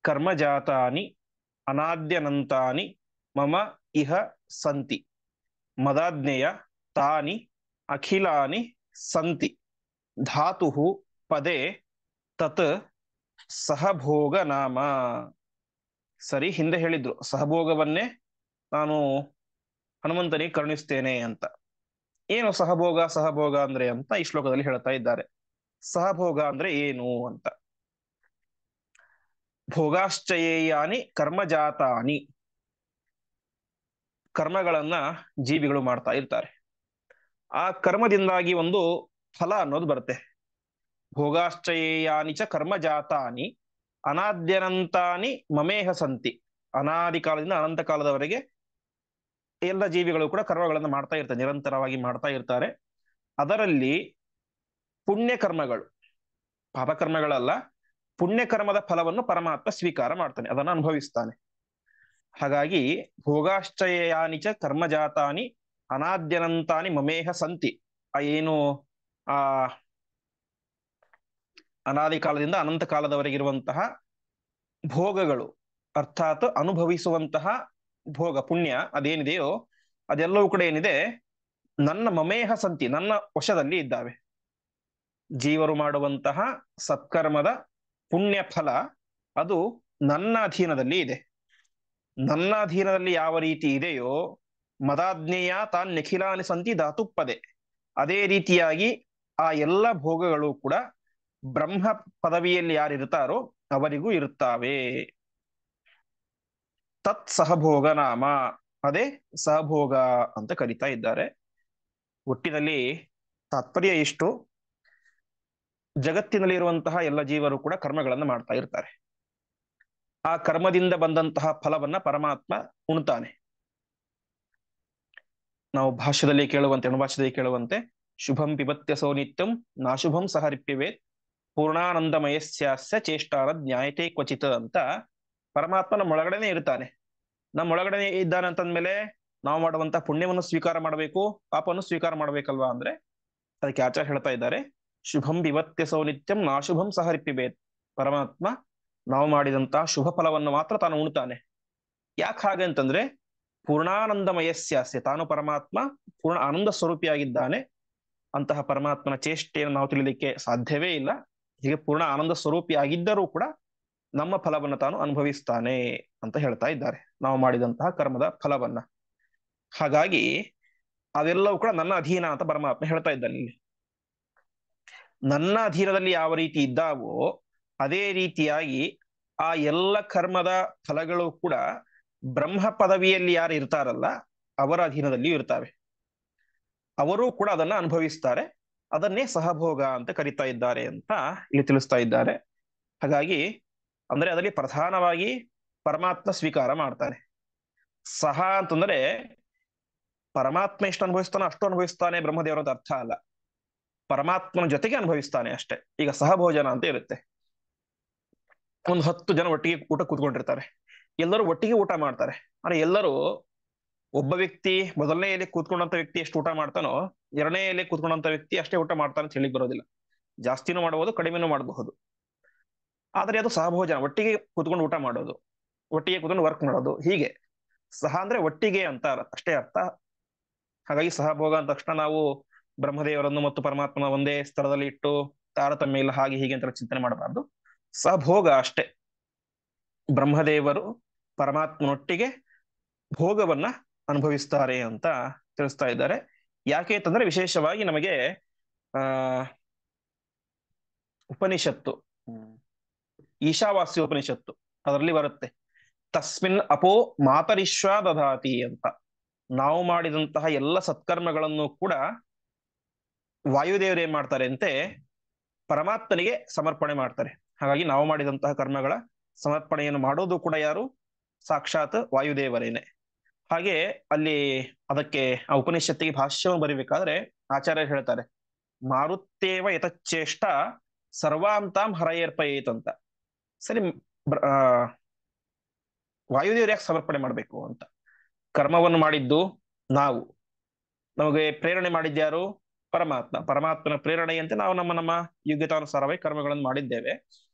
ಕರ್ಮಜಾತಾನಿ ಅನಾದ್ಯನಂತಾನಿ ಮಮ ಇಹ ಸಂತಿ ಮದಾಜ್ಞೆಯ ತಾನಿ ಅಖಿಲಾನಿ ಸಂತಿ ಧಾತು ಪದೇ ತತ್ ಸಹಭೋಗ ನಾಮ. ಸರಿ, ಹಿಂದೆ ಹೇಳಿದ್ರು ಸಹಭೋಗವನ್ನೇ ನಾನು ಹನುಮಂತನಿಗೆ ಕರುಣಿಸ್ತೇನೆ ಅಂತ. ಏನು ಸಹಭೋಗ ಸಹಭೋಗ ಅಂದ್ರೆ ಅಂತ ಈ ಶ್ಲೋಕದಲ್ಲಿ ಹೇಳ್ತಾ ಇದ್ದಾರೆ. ಸಹಭೋಗ ಅಂದ್ರೆ ಏನು ಅಂತ. ಭೋಗಾಶ್ಚಯೇಯಾನಿ ಕರ್ಮಜಾತಾನಿ, ಕರ್ಮಗಳನ್ನ ಜೀವಿಗಳು ಮಾಡ್ತಾ ಇರ್ತಾರೆ. ಆ ಕರ್ಮದಿಂದಾಗಿ ಒಂದು ಫಲ ಅನ್ನೋದು ಬರುತ್ತೆ. ಭೋಗಾಶ್ಚಯೇಯಾನಿ ಚ ಕರ್ಮಜಾತಾನಿ ಅನಾದ್ಯನಂತಾನಿ ಮಮೇಹ ಸಂತಿ. ಅನಾದಿ ಕಾಲದಿಂದ ಅನಂತ ಕಾಲದವರೆಗೆ ಎಲ್ಲ ಜೀವಿಗಳು ಕೂಡ ಕರ್ಮಗಳನ್ನು ಮಾಡ್ತಾ ಇರ್ತಾರೆ, ನಿರಂತರವಾಗಿ ಮಾಡ್ತಾ ಇರ್ತಾರೆ. ಅದರಲ್ಲಿ ಪುಣ್ಯ ಕರ್ಮಗಳು, ಪಾಪಕರ್ಮಗಳಲ್ಲ, ಪುಣ್ಯ ಕರ್ಮದ ಫಲವನ್ನು ಪರಮಾತ್ಮ ಸ್ವೀಕಾರ ಮಾಡ್ತಾನೆ, ಅದನ್ನು ಅನುಭವಿಸ್ತಾನೆ. ಹಾಗಾಗಿ ಭೋಗಾಶ್ಚಯಾನಿ ಚ ಕರ್ಮಜಾತಾನಿ ಅನಾದ್ಯನಂತಾನಿ ಮಮೇಹ ಸಂತಿ, ಆ ಏನು ಆ ಅನಾದಿ ಕಾಲದಿಂದ ಅನಂತ ಕಾಲದವರೆಗಿರುವಂತಹ ಭೋಗಗಳು, ಅರ್ಥಾತ್ ಅನುಭವಿಸುವಂತಹ ಭೋಗ ಪುಣ್ಯ ಅದೇನಿದೆಯೋ ಅದೆಲ್ಲವೂ ಕೂಡ ಏನಿದೆ ನನ್ನ ಮಮೇಹ ಸಂತಿ, ನನ್ನ ವಶದಲ್ಲಿ ಇದ್ದಾವೆ. ಜೀವರು ಮಾಡುವಂತಹ ಸತ್ಕರ್ಮದ ಪುಣ್ಯ ಫಲ ಅದು ನನ್ನ ಅಧೀನದಲ್ಲಿ ಇದೆ. ನನ್ನ ಅಧೀನದಲ್ಲಿ ಯಾವ ರೀತಿ ಇದೆಯೋ ಮದಾಜ್ಞೆಯ ತಾನ್ ನಿಖಿಲಾನಿ ಸಂತಿ ಧಾತುಪ್ಪದೆ, ಅದೇ ರೀತಿಯಾಗಿ ಆ ಎಲ್ಲ ಭೋಗಗಳು ಕೂಡ ಬ್ರಹ್ಮ ಪದವಿಯಲ್ಲಿ ಯಾರಿರ್ತಾರೋ ಅವರಿಗೂ ಇರುತ್ತಾವೆ. ತತ್ ಸಹಭೋಗ ನಾಮ, ಅದೇ ಸಹಭೋಗ ಅಂತ ಕರಿತಾ ಇದ್ದಾರೆ. ಒಟ್ಟಿನಲ್ಲಿ ತಾತ್ಪರ್ಯ ಇಷ್ಟು, ಜಗತ್ತಿನಲ್ಲಿ ಇರುವಂತಹ ಎಲ್ಲ ಜೀವರು ಕೂಡ ಕರ್ಮಗಳನ್ನು ಮಾಡ್ತಾ ಇರ್ತಾರೆ. ಆ ಕರ್ಮದಿಂದ ಬಂದಂತಹ ಫಲವನ್ನ ಪರಮಾತ್ಮ ಉಣ್ತಾನೆ. ನಾವು ಭಾಷ್ಯದಲ್ಲಿ ಕೇಳುವಂತೆ, ಅಣುಭಾಷ್ಯದಲ್ಲಿ ಕೇಳುವಂತೆ, ಶುಭಂ ಪಿಬತ್ಯಸೋ ನಿತ್ಯಂ ನಾಶುಭಂ ಸಹರಿಪ್ಯವೇ ಪೂರ್ಣಾನಂದಮಯಸ್ಯಾಸ್ಯ ಚೇಷ್ಟಾರ ಜ್ಞಾಯತೆ ಕ್ವಚಿತ್ ಅಂತ ಪರಮಾತ್ಮ ನಮ್ಮೊಳಗಡೆನೆ ಇರ್ತಾನೆ. ನಮ್ಮೊಳಗಡೆ ಇದ್ದಾನೆ ಅಂತಂದ್ಮೇಲೆ ನಾವು ಮಾಡುವಂತಹ ಪುಣ್ಯವನ್ನು ಸ್ವೀಕಾರ ಮಾಡಬೇಕು, ಪಾಪವನ್ನು ಸ್ವೀಕಾರ ಮಾಡ್ಬೇಕಲ್ವಾ ಅಂದ್ರೆ ಅದಕ್ಕೆ ಆಚಾರ್ಯ ಹೇಳ್ತಾ ಇದ್ದಾರೆ, ಶುಭಂ ವಿವತ್ಯಸೋ ನಿತ್ಯಂ ನಾಶುಭಂ ಸಹರಿಪ್ಪಿಬೇತ್. ಪರಮಾತ್ಮ ನಾವು ಮಾಡಿದಂತಹ ಶುಭ ಫಲವನ್ನು ಮಾತ್ರ ತಾನು ಉಣ್ತಾನೆ. ಯಾಕೆ ಹಾಗೆ ಅಂತಂದ್ರೆ ಪೂರ್ಣಾನಂದಮಯಸ್ಯಾಸ್ಯ, ತಾನು ಪರಮಾತ್ಮ ಪೂರ್ಣ ಆನಂದ ಸ್ವರೂಪಿಯಾಗಿದ್ದಾನೆ. ಅಂತಹ ಪರಮಾತ್ಮನ ಚೇಷ್ಟೆಯನ್ನು ನಾವು ತಿಳಿಲಿಕ್ಕೆ ಸಾಧ್ಯವೇ ಇಲ್ಲ. ಹೀಗೆ ಪೂರ್ಣ ಆನಂದ ಸ್ವರೂಪಿಯಾಗಿದ್ದರೂ ಕೂಡ ನಮ್ಮ ಫಲವನ್ನು ತಾನು ಅನುಭವಿಸ್ತಾನೆ ಅಂತ ಹೇಳ್ತಾ ಇದ್ದಾರೆ, ನಾವು ಮಾಡಿದಂತಹ ಕರ್ಮದ ಫಲವನ್ನ. ಹಾಗಾಗಿ ಅವೆಲ್ಲವೂ ಕೂಡ ನನ್ನ ಅಧೀನ ಅಂತ ಪರಮಾತ್ಮ ಹೇಳ್ತಾ ಇದ್ದಾನೆ ಇಲ್ಲಿ. ನನ್ನ ಅಧೀನದಲ್ಲಿ ಯಾವ ರೀತಿ ಇದ್ದಾವೋ ಅದೇ ರೀತಿಯಾಗಿ ಆ ಎಲ್ಲ ಕರ್ಮದ ಫಲಗಳು ಕೂಡ ಬ್ರಹ್ಮ ಪದವಿಯಲ್ಲಿ ಯಾರು ಇರ್ತಾರಲ್ಲ ಅವರ ಅಧೀನದಲ್ಲಿಯೂ ಇರ್ತಾವೆ. ಅವರೂ ಕೂಡ ಅದನ್ನ ಅನುಭವಿಸ್ತಾರೆ. ಅದನ್ನೇ ಸಹಭೋಗ ಅಂತ ಕರಿತಾ ಇದ್ದಾರೆ ಅಂತ ಇಲ್ಲಿ ತಿಳಿಸ್ತಾ ಇದ್ದಾರೆ. ಹಾಗಾಗಿ ಅಂದ್ರೆ ಅದರಲ್ಲಿ ಪ್ರಧಾನವಾಗಿ ಪರಮಾತ್ಮ ಸ್ವೀಕಾರ ಮಾಡ್ತಾನೆ. ಸಹ ಅಂತಂದ್ರೆ ಪರಮಾತ್ಮ ಎಷ್ಟು ಅನುಭವಿಸ್ತಾನೋ ಅಷ್ಟು ಅನುಭವಿಸ್ತಾನೆ ಬ್ರಹ್ಮದೇವರದ ಅರ್ಥ ಅಲ್ಲ, ಪರಮಾತ್ಮನ ಜೊತೆಗೆ ಅನುಭವಿಸ್ತಾನೆ ಅಷ್ಟೇ. ಈಗ ಸಹಭೋಜನ ಅಂತ ಇರುತ್ತೆ, ಒಂದು 10 ಜನ ಒಟ್ಟಿಗೆ ಊಟ ಕೂತ್ಕೊಂಡಿರ್ತಾರೆ, ಎಲ್ಲರೂ ಒಟ್ಟಿಗೆ ಊಟ ಮಾಡ್ತಾರೆ. ಆದ್ರೆ ಎಲ್ಲರೂ ಒಬ್ಬ ವ್ಯಕ್ತಿ ಮೊದಲನೇ ಎಲೆ ಕೂತ್ಕೊಂಡಂತ ವ್ಯಕ್ತಿ ಎಷ್ಟು ಊಟ ಮಾಡ್ತಾನೋ ಎರಡನೇ ಎಲೆ ಕೂತ್ಕೊಂಡಂತ ವ್ಯಕ್ತಿ ಅಷ್ಟೇ ಊಟ ಮಾಡ್ತಾನೆ ಅಂತ ಹೇಳಿ ಬರೋದಿಲ್ಲ. ಜಾಸ್ತಿನೂ ಮಾಡಬಹುದು, ಕಡಿಮೆನೂ ಮಾಡಬಹುದು. ಆದ್ರೆ ಅದು ಸಹಭೋಜನ, ಒಟ್ಟಿಗೆ ಕೂತ್ಕೊಂಡು ಊಟ ಮಾಡೋದು, ಒಟ್ಟಿಗೆ ಕೂತ್ಕೊಂಡು ವರ್ಕ್ ಮಾಡೋದು. ಹೀಗೆ ಸಹ ಅಂದ್ರೆ ಒಟ್ಟಿಗೆ ಅಂತ ಅಷ್ಟೇ ಅರ್ಥ. ಹಾಗಾಗಿ ಸಹಭೋಗ ಅಂದ ತಕ್ಷಣ ನಾವು ಬ್ರಹ್ಮದೇವರನ್ನು ಮತ್ತು ಪರಮಾತ್ಮನ ಒಂದೇ ಸ್ಥಳದಲ್ಲಿ ಇಟ್ಟು ತಾರತಮ್ಯ ಇಲ್ಲ ಹಾಗೆ ಹೀಗೆ ಅಂತ ಚಿಂತನೆ ಮಾಡಬಾರ್ದು. ಸಹಭೋಗ ಅಷ್ಟೇ, ಬ್ರಹ್ಮದೇವರು ಪರಮಾತ್ಮನೊಟ್ಟಿಗೆ ಭೋಗವನ್ನ ಅನುಭವಿಸ್ತಾರೆ ಅಂತ ತಿಳಿಸ್ತಾ ಇದ್ದಾರೆ. ಯಾಕೆ ಅಂತಂದ್ರೆ ವಿಶೇಷವಾಗಿ ನಮಗೆ ಆ ಉಪನಿಷತ್ತು, ಈಶಾವಾಸ್ಯ ಉಪನಿಷತ್ತು, ಅದರಲ್ಲಿ ಬರುತ್ತೆ ತಸ್ಮಿನ್ ಅಪೋ ಮಾತರಿಶ್ವ ದಧಾತಿ ಅಂತ. ನಾವು ಮಾಡಿದಂತಹ ಎಲ್ಲ ಸತ್ಕರ್ಮಗಳನ್ನು ಕೂಡ ವಾಯುದೇವರು ಏನ್ ಮಾಡ್ತಾರೆ ಅಂತೆ ಪರಮಾತ್ಮನಿಗೆ ಸಮರ್ಪಣೆ ಮಾಡ್ತಾರೆ. ಹಾಗಾಗಿ ನಾವು ಮಾಡಿದಂತಹ ಕರ್ಮಗಳ ಸಮರ್ಪಣೆಯನ್ನು ಮಾಡೋದು ಕೂಡ ಯಾರು? ಸಾಕ್ಷಾತ್ ವಾಯುದೇವರೇನೆ. ಹಾಗೆ ಅಲ್ಲಿ ಅದಕ್ಕೆ ಆ ಉಪನಿಷತ್ತಿಗೆ ಭಾಷ್ಯವನ್ನು ಬರಿಬೇಕಾದ್ರೆ ಆಚಾರ್ಯರು ಹೇಳ್ತಾರೆ, ಮಾರುತ್ತೇವ ಯತಚ್ಚೇಷ್ಟ ಸರ್ವಾಂತಾಂ ಹರಯರ್ಪಯೇತ್ ಅಂತ. ಸರಿ, ವಾಯುದೇವರು ಯಾಕೆ ಸಮರ್ಪಣೆ ಮಾಡಬೇಕು ಅಂತ? ಕರ್ಮವನ್ನು ಮಾಡಿದ್ದು ನಾವು, ನಮಗೆ ಪ್ರೇರಣೆ ಮಾಡಿದ್ಯಾರು? ಪರಮಾತ್ಮನ ಪ್ರೇರಣೆಯಂತೆ ನಾವು ನಮ್ಮ ನಮ್ಮ ಯೋಗ್ಯತಾನುಸಾರವಾಗಿ ಕರ್ಮಗಳನ್ನು ಮಾಡಿದ್ದೇವೆ.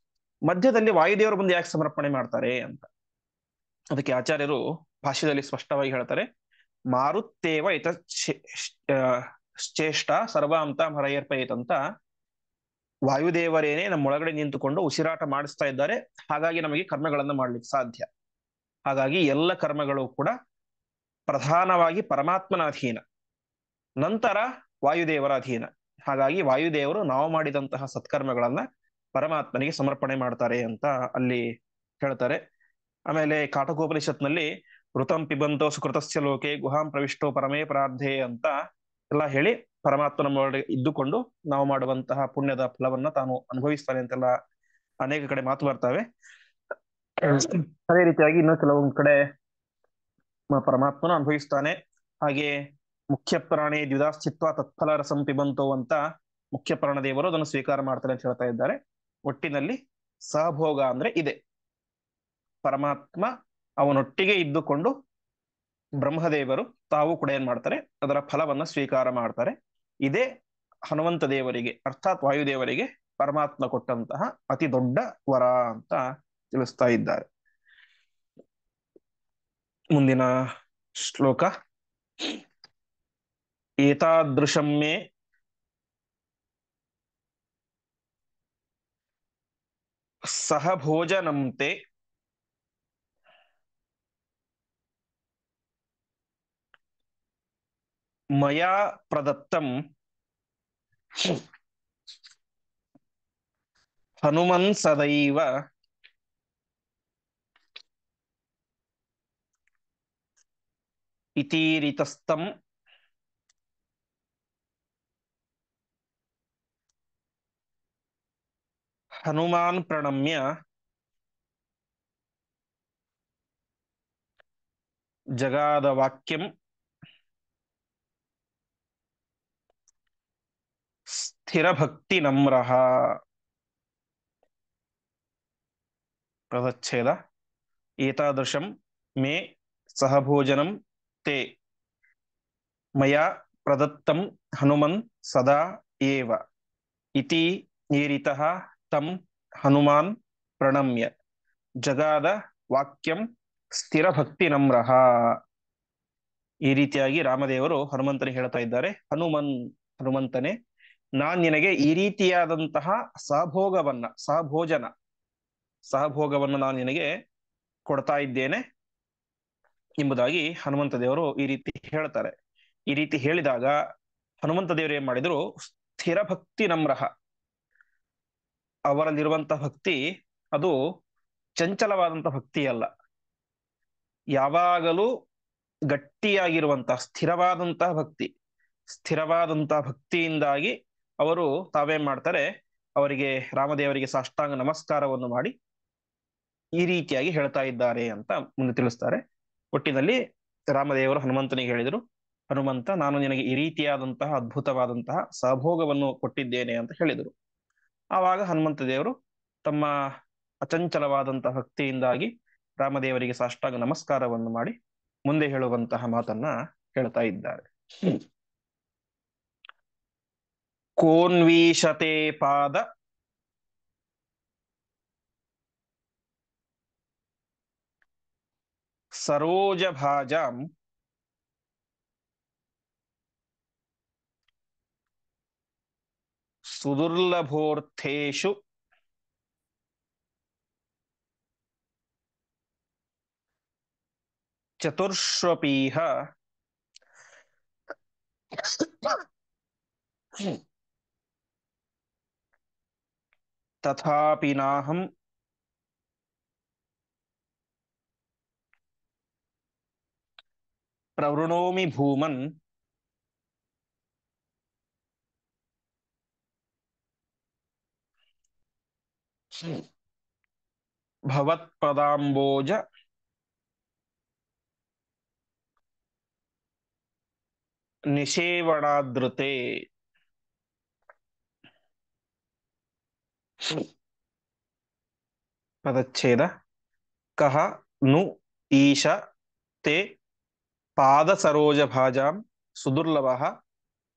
ಮಧ್ಯದಲ್ಲಿ ವಾಯುದೇವರು ಬಂದು ಯಾಕೆ ಸಮರ್ಪಣೆ ಮಾಡ್ತಾರೆ ಅಂತ ಅದಕ್ಕೆ ಆಚಾರ್ಯರು ಭಾಷ್ಯದಲ್ಲಿ ಸ್ಪಷ್ಟವಾಗಿ ಹೇಳ್ತಾರೆ. ಮಾರುತ್ತೇವ ಇತ ಶ್ಚೇಷ್ಟ ಸರ್ವಾಂತ ಹರಯರ್ಪಯಿತಂತ, ವಾಯುದೇವರೇನೆ ನಮ್ಮೊಳಗಡೆ ನಿಂತುಕೊಂಡು ಉಸಿರಾಟ ಮಾಡಿಸ್ತಾ ಇದ್ದಾರೆ, ಹಾಗಾಗಿ ನಮಗೆ ಕರ್ಮಗಳನ್ನು ಮಾಡ್ಲಿಕ್ಕೆ ಸಾಧ್ಯ. ಹಾಗಾಗಿ ಎಲ್ಲ ಕರ್ಮಗಳು ಕೂಡ ಪ್ರಧಾನವಾಗಿ ಪರಮಾತ್ಮನ ಅಧೀನ, ನಂತರ ವಾಯುದೇವರ ಅಧೀನ. ಹಾಗಾಗಿ ವಾಯುದೇವರು ನಾವು ಮಾಡಿದಂತಹ ಸತ್ಕರ್ಮಗಳನ್ನ ಪರಮಾತ್ಮನಿಗೆ ಸಮರ್ಪಣೆ ಮಾಡ್ತಾರೆ ಅಂತ ಅಲ್ಲಿ ಹೇಳ್ತಾರೆ. ಆಮೇಲೆ ಕಾಠಕೋಪನಿಷತ್ನಲ್ಲಿ ಋತಂ ಪಿಬಂತೋ ಸುಕೃತಸ್ಯ ಲೋಕೆ ಗುಹಾಂ ಪ್ರವಿಷ್ಟೋ ಪರಮೇ ಪ್ರಾರ್ಧೆ ಅಂತ ಎಲ್ಲ ಹೇಳಿ, ಪರಮಾತ್ಮ ನಮ್ಮೊಳಗೆ ಇದ್ದುಕೊಂಡು ನಾವು ಮಾಡುವಂತಹ ಪುಣ್ಯದ ಫಲವನ್ನ ತಾನು ಅನುಭವಿಸ್ತಾನೆ ಅಂತೆಲ್ಲ ಅನೇಕ ಕಡೆ ಮಾತು ಬರ್ತವೆ. ಅದೇ ರೀತಿಯಾಗಿ ಇನ್ನು ಕೆಲವೊಂದು ಕಡೆ ಪರಮಾತ್ಮನ ಅನುಭವಿಸ್ತಾನೆ. ಹಾಗೆ ಮುಖ್ಯ ಪ್ರಾಣಿ ದ್ವಿಧಾಸ್ಥಿತ್ವ ತತ್ಫಲ ರಸಂ ಪಿಬಂತೋ ಅಂತ ಮುಖ್ಯ ಪ್ರಾಣ ದೇವರು ಅದನ್ನು ಸ್ವೀಕಾರ ಮಾಡ್ತಾರೆ ಅಂತ ಹೇಳ್ತಾ ಇದ್ದಾರೆ. ಒಟ್ಟಿನಲ್ಲಿ ಸಹಭೋಗ ಅಂದ್ರೆ ಇದೆ, ಪರಮಾತ್ಮ ಅವನೊಟ್ಟಿಗೆ ಇದ್ದುಕೊಂಡು ಬ್ರಹ್ಮದೇವರು ತಾವು ಕೂಡ ಏನ್ ಮಾಡ್ತಾರೆ, ಅದರ ಫಲವನ್ನ ಸ್ವೀಕಾರ ಮಾಡ್ತಾರೆ. ಇದೇ ಹನುಮಂತ ದೇವರಿಗೆ ಅರ್ಥಾತ್ ವಾಯುದೇವರಿಗೆ ಪರಮಾತ್ಮ ಕೊಟ್ಟಂತಹ ಅತಿ ದೊಡ್ಡ ವರ ಅಂತ ತಿಳಿಸ್ತಾ ಇದ್ದಾರೆ. ಮುಂದಿನ ಶ್ಲೋಕ. ಏತಾದೃಶಂ ಮೇ ಸಹಭೋಜನಂತೆ ಮಯಾ ಪ್ರದತ್ತಂ ಹನುಮನ್ ಸದೈವ ಇತೀರಿತಸ್ತಂ ಹನುಮಾನ್ ಪ್ರಣಮ್ಯ ಜಗಾದ ವಾಕ್ಯಂ ಸ್ಥಿರಭಕ್ತಿ ನಮ್ರಃ. ಪದಚ್ಛೇದ. ಏತಾದೃಶಂ ಮೇ ಸಹಭೋಜನಂ ತೇ ಮಯಾ ಪ್ರದತ್ತಂ ಹನುಮನ್ ಸದಾ ಏವ ಇತಿ ಏರಿತಃ ತಂ ಹನುಮಾನ್ ಪ್ರಣಮ್ಯ ಜಗಾದ ವಾಕ್ಯಂ ಸ್ಥಿರಭಕ್ತಿ ನಮ್ರಃ. ಈ ರೀತಿಯಾಗಿ ರಾಮದೇವರು ಹನುಮಂತನಿಗೆ ಹೇಳ್ತಾ ಇದ್ದಾರೆ, ಹನುಮಂತನೇ, ನಾನ್ ನಿನಗೆ ಈ ರೀತಿಯಾದಂತಹ ಸಹಭೋಗವನ್ನು ನಾನು ನಿನಗೆ ಕೊಡ್ತಾ ಇದ್ದೇನೆ ಎಂಬುದಾಗಿ ಹನುಮಂತ ದೇವರು ಈ ರೀತಿ ಹೇಳ್ತಾರೆ. ಈ ರೀತಿ ಹೇಳಿದಾಗ ಹನುಮಂತ ದೇವರು ಏನ್ ಮಾಡಿದ್ರು, ಸ್ಥಿರ ಭಕ್ತಿ ನಮ್ರಹ, ಅವರಲ್ಲಿರುವಂತಹ ಭಕ್ತಿ ಅದು ಚಂಚಲವಾದಂತಹ ಭಕ್ತಿ ಅಲ್ಲ, ಯಾವಾಗಲೂ ಗಟ್ಟಿಯಾಗಿರುವಂತಹ ಸ್ಥಿರವಾದಂತಹ ಭಕ್ತಿಯಿಂದಾಗಿ ಅವರು ತಾವೇನ್ ಮಾಡ್ತಾರೆ, ಅವರಿಗೆ ರಾಮದೇವರಿಗೆ ಸಾಷ್ಟಾಂಗ ನಮಸ್ಕಾರವನ್ನು ಮಾಡಿ ಈ ರೀತಿಯಾಗಿ ಹೇಳ್ತಾ ಇದ್ದಾರೆ ಅಂತ ಮುಂದೆ ತಿಳಿಸ್ತಾರೆ. ಒಟ್ಟಿನಲ್ಲಿ ರಾಮದೇವರು ಹನುಮಂತನಿಗೆ ಹೇಳಿದರು, ಹನುಮಂತ, ನಾನು ನಿನಗೆ ಈ ರೀತಿಯಾದಂತಹ ಅದ್ಭುತವಾದಂತಹ ಸಹಭೋಗವನ್ನು ಕೊಟ್ಟಿದ್ದೇನೆ ಅಂತ ಹೇಳಿದರು. ಆವಾಗ ಹನುಮಂತ ದೇವರು ತಮ್ಮ ಅಚಂಚಲವಾದಂತಹ ಭಕ್ತಿಯಿಂದಾಗಿ ರಾಮದೇವರಿಗೆ ಸಾಷ್ಟಾಂಗ ನಮಸ್ಕಾರವನ್ನು ಮಾಡಿ ಮುಂದೆ ಹೇಳುವಂತಹ ಮಾತನ್ನ ಹೇಳ್ತಾ ಇದ್ದಾರೆ. ಕೋನ್ವೀಶತೆ ಪಾದ ಸರೋಜ ಭಾಜಾಂ ಸುದುರ್ಲಭೋರ್ಥೇಷು ಚತುರ್ಷ್ವಪೀಹ ತಥಾಪಿ ನಾಹಂ ಪ್ರವೃಣೋಮಿ ಭೂಮನ್ ಭವತ್ಪದಾಂಬೋಜ ನಿಷೇವಣಾದೃತೆ. ಪದಚ್ಛೇದ. ಕಹ ನು ಈಶ ತೇ ಪಾದ ಸರೋಜ ಭಾಜಾಂ ಸುದುರ್ಲಭ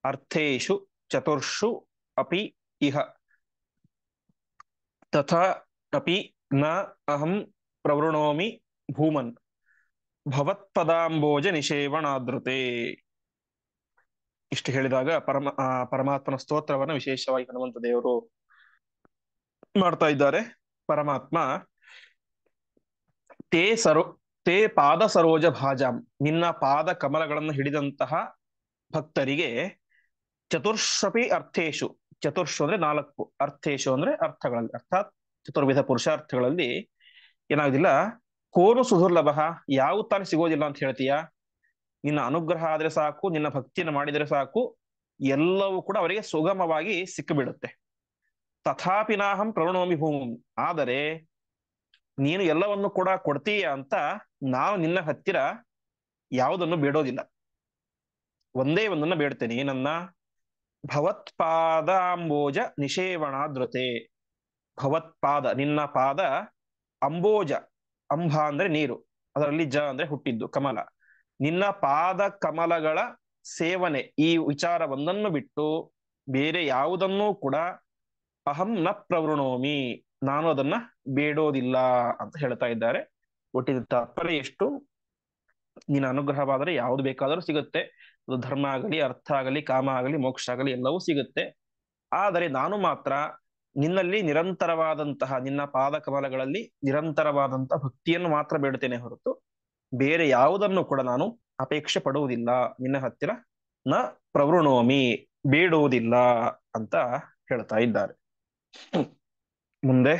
ಅರ್ಥೇಷು ಚತುರ್ಷು ಅಪಿ ಇಹ ತಥಾ ಅಪಿ ನ ಅಹಂ ಪ್ರವೃಣೋಮಿ ಭೂಮನ್ ಭವತ್ಪದಾಂಬೋಜ ನಿಷೇವಣಾದೃತೆ. ಇಷ್ಟು ಹೇಳಿದಾಗ ಪರಮಾತ್ಮನ ಸ್ತೋತ್ರವನ್ನು ವಿಶೇಷವಾಗಿ ಹನುಮಂತ ದೇವರು ಮಾಡ್ತಾ ಇದ್ದಾರೆ. ಪರಮಾತ್ಮ ತೇ ಸರೋ ತೇ ಪಾದ ಸರೋಜ ಭಾಜಾಂ, ನಿನ್ನ ಪಾದ ಕಮಲಗಳನ್ನು ಹಿಡಿದಂತಹ ಭಕ್ತರಿಗೆ ಚತುರ್ಷಪಿ ಅರ್ಥೇಶು, ಚತುರ್ಷು ಅಂದ್ರೆ 4, ಅರ್ಥೇಶು ಅಂದ್ರೆ ಅರ್ಥಗಳಲ್ಲಿ, ಅರ್ಥಾತ್ ಚತುರ್ವಿಧ ಪುರುಷಾರ್ಥಗಳಲ್ಲಿ ಏನಾಗುದಿಲ್ಲ, ಕೋನು ಸುದುರ್ಲಭ, ಯಾವ ತಾನು ಸಿಗೋದಿಲ್ಲ ಅಂತ ಹೇಳ್ತೀಯ. ನಿನ್ನ ಅನುಗ್ರಹ ಆದ್ರೆ ಸಾಕು, ನಿನ್ನ ಭಕ್ತಿಯನ್ನು ಮಾಡಿದರೆ ಸಾಕು, ಎಲ್ಲವೂ ಕೂಡ ಅವರಿಗೆ ಸುಗಮವಾಗಿ ಸಿಕ್ಕಿಬಿಡುತ್ತೆ. ತಥಾಪಿನಾಹಂ ಪ್ರವಣೋಮಿ ಭೂಮಿ, ಆದರೆ ನೀನು ಎಲ್ಲವನ್ನು ಕೂಡ ಕೊಡ್ತೀಯ ಅಂತ ನಾನು ನಿನ್ನ ಹತ್ತಿರ ಯಾವುದನ್ನು ಬೇಡೋದಿಲ್ಲ. ಒಂದೇ ಒಂದನ್ನು ಬೇಡ್ತೇನೆ, ಏನನ್ನ? ಭವತ್ಪಾದಾಂಬೋಜ ನಿಷೇವಣಾದೃತೆ. ಭವತ್ಪಾದ, ನಿನ್ನ ಪಾದ, ಅಂಬೋಜ, ಅಂಬ ಅಂದ್ರೆ ನೀರು, ಅದರಲ್ಲಿ ಜ ಅಂದ್ರೆ ಹುಟ್ಟಿದ್ದು, ಕಮಲ, ನಿನ್ನ ಪಾದ ಕಮಲಗಳ ಸೇವನೆ, ಈ ವಿಚಾರ ಒಂದನ್ನು ಬಿಟ್ಟು ಬೇರೆ ಯಾವುದನ್ನೂ ಕೂಡ ಅಹಂ ನ ಪ್ರವೃಣೋಮಿ, ನಾನು ಅದನ್ನ ಬೇಡೋದಿಲ್ಲ ಅಂತ ಹೇಳ್ತಾ ಇದ್ದಾರೆ. ಒಟ್ಟಿನ ತಾತ್ಪರ್ಯ ಎಷ್ಟು? ನಿನ್ನ ಅನುಗ್ರಹವಾದರೆ ಯಾವುದು ಬೇಕಾದರೂ ಸಿಗುತ್ತೆ. ಅದು ಧರ್ಮ ಆಗಲಿ, ಅರ್ಥ ಆಗಲಿ, ಕಾಮ ಆಗಲಿ, ಮೋಕ್ಷ ಆಗಲಿ, ಎಲ್ಲವೂ ಸಿಗುತ್ತೆ. ಆದರೆ ನಾನು ಮಾತ್ರ ನಿನ್ನಲ್ಲಿ ನಿರಂತರವಾದಂತಹ, ನಿನ್ನ ಪಾದ ಕಮಲಗಳಲ್ಲಿ ನಿರಂತರವಾದಂತಹ ಭಕ್ತಿಯನ್ನು ಮಾತ್ರ ಬೇಡ್ತೇನೆ ಹೊರತು ಬೇರೆ ಯಾವುದನ್ನು ಕೂಡ ನಾನು ಅಪೇಕ್ಷೆ ಪಡುವುದಿಲ್ಲ, ನಿನ್ನ ಹತ್ತಿರ ನ ಪ್ರವೃಣೋಮಿ, ಬೇಡುವುದಿಲ್ಲ ಅಂತ ಹೇಳ್ತಾ ಇದ್ದಾರೆ. ಮುಂದೆ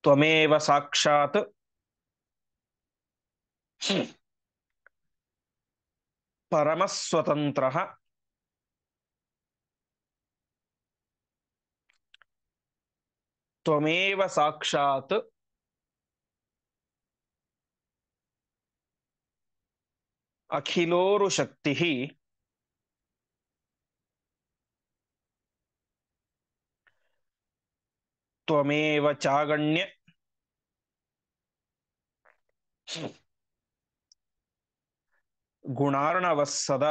ತ್ವಮೇವ ಸಾಕ್ಷಾತ್ ಪರಮಸ್ವತಂತ್ರ ತ್ವಮೇವ ಸಾಕ್ಷಾತ್ ಅಖಿಲೋರು ಶಕ್ತಿ ತ್ವಮೇವ ಚಾಗಣ್ಯ ಗುಣಾರ್ಣವಸ್ಸದ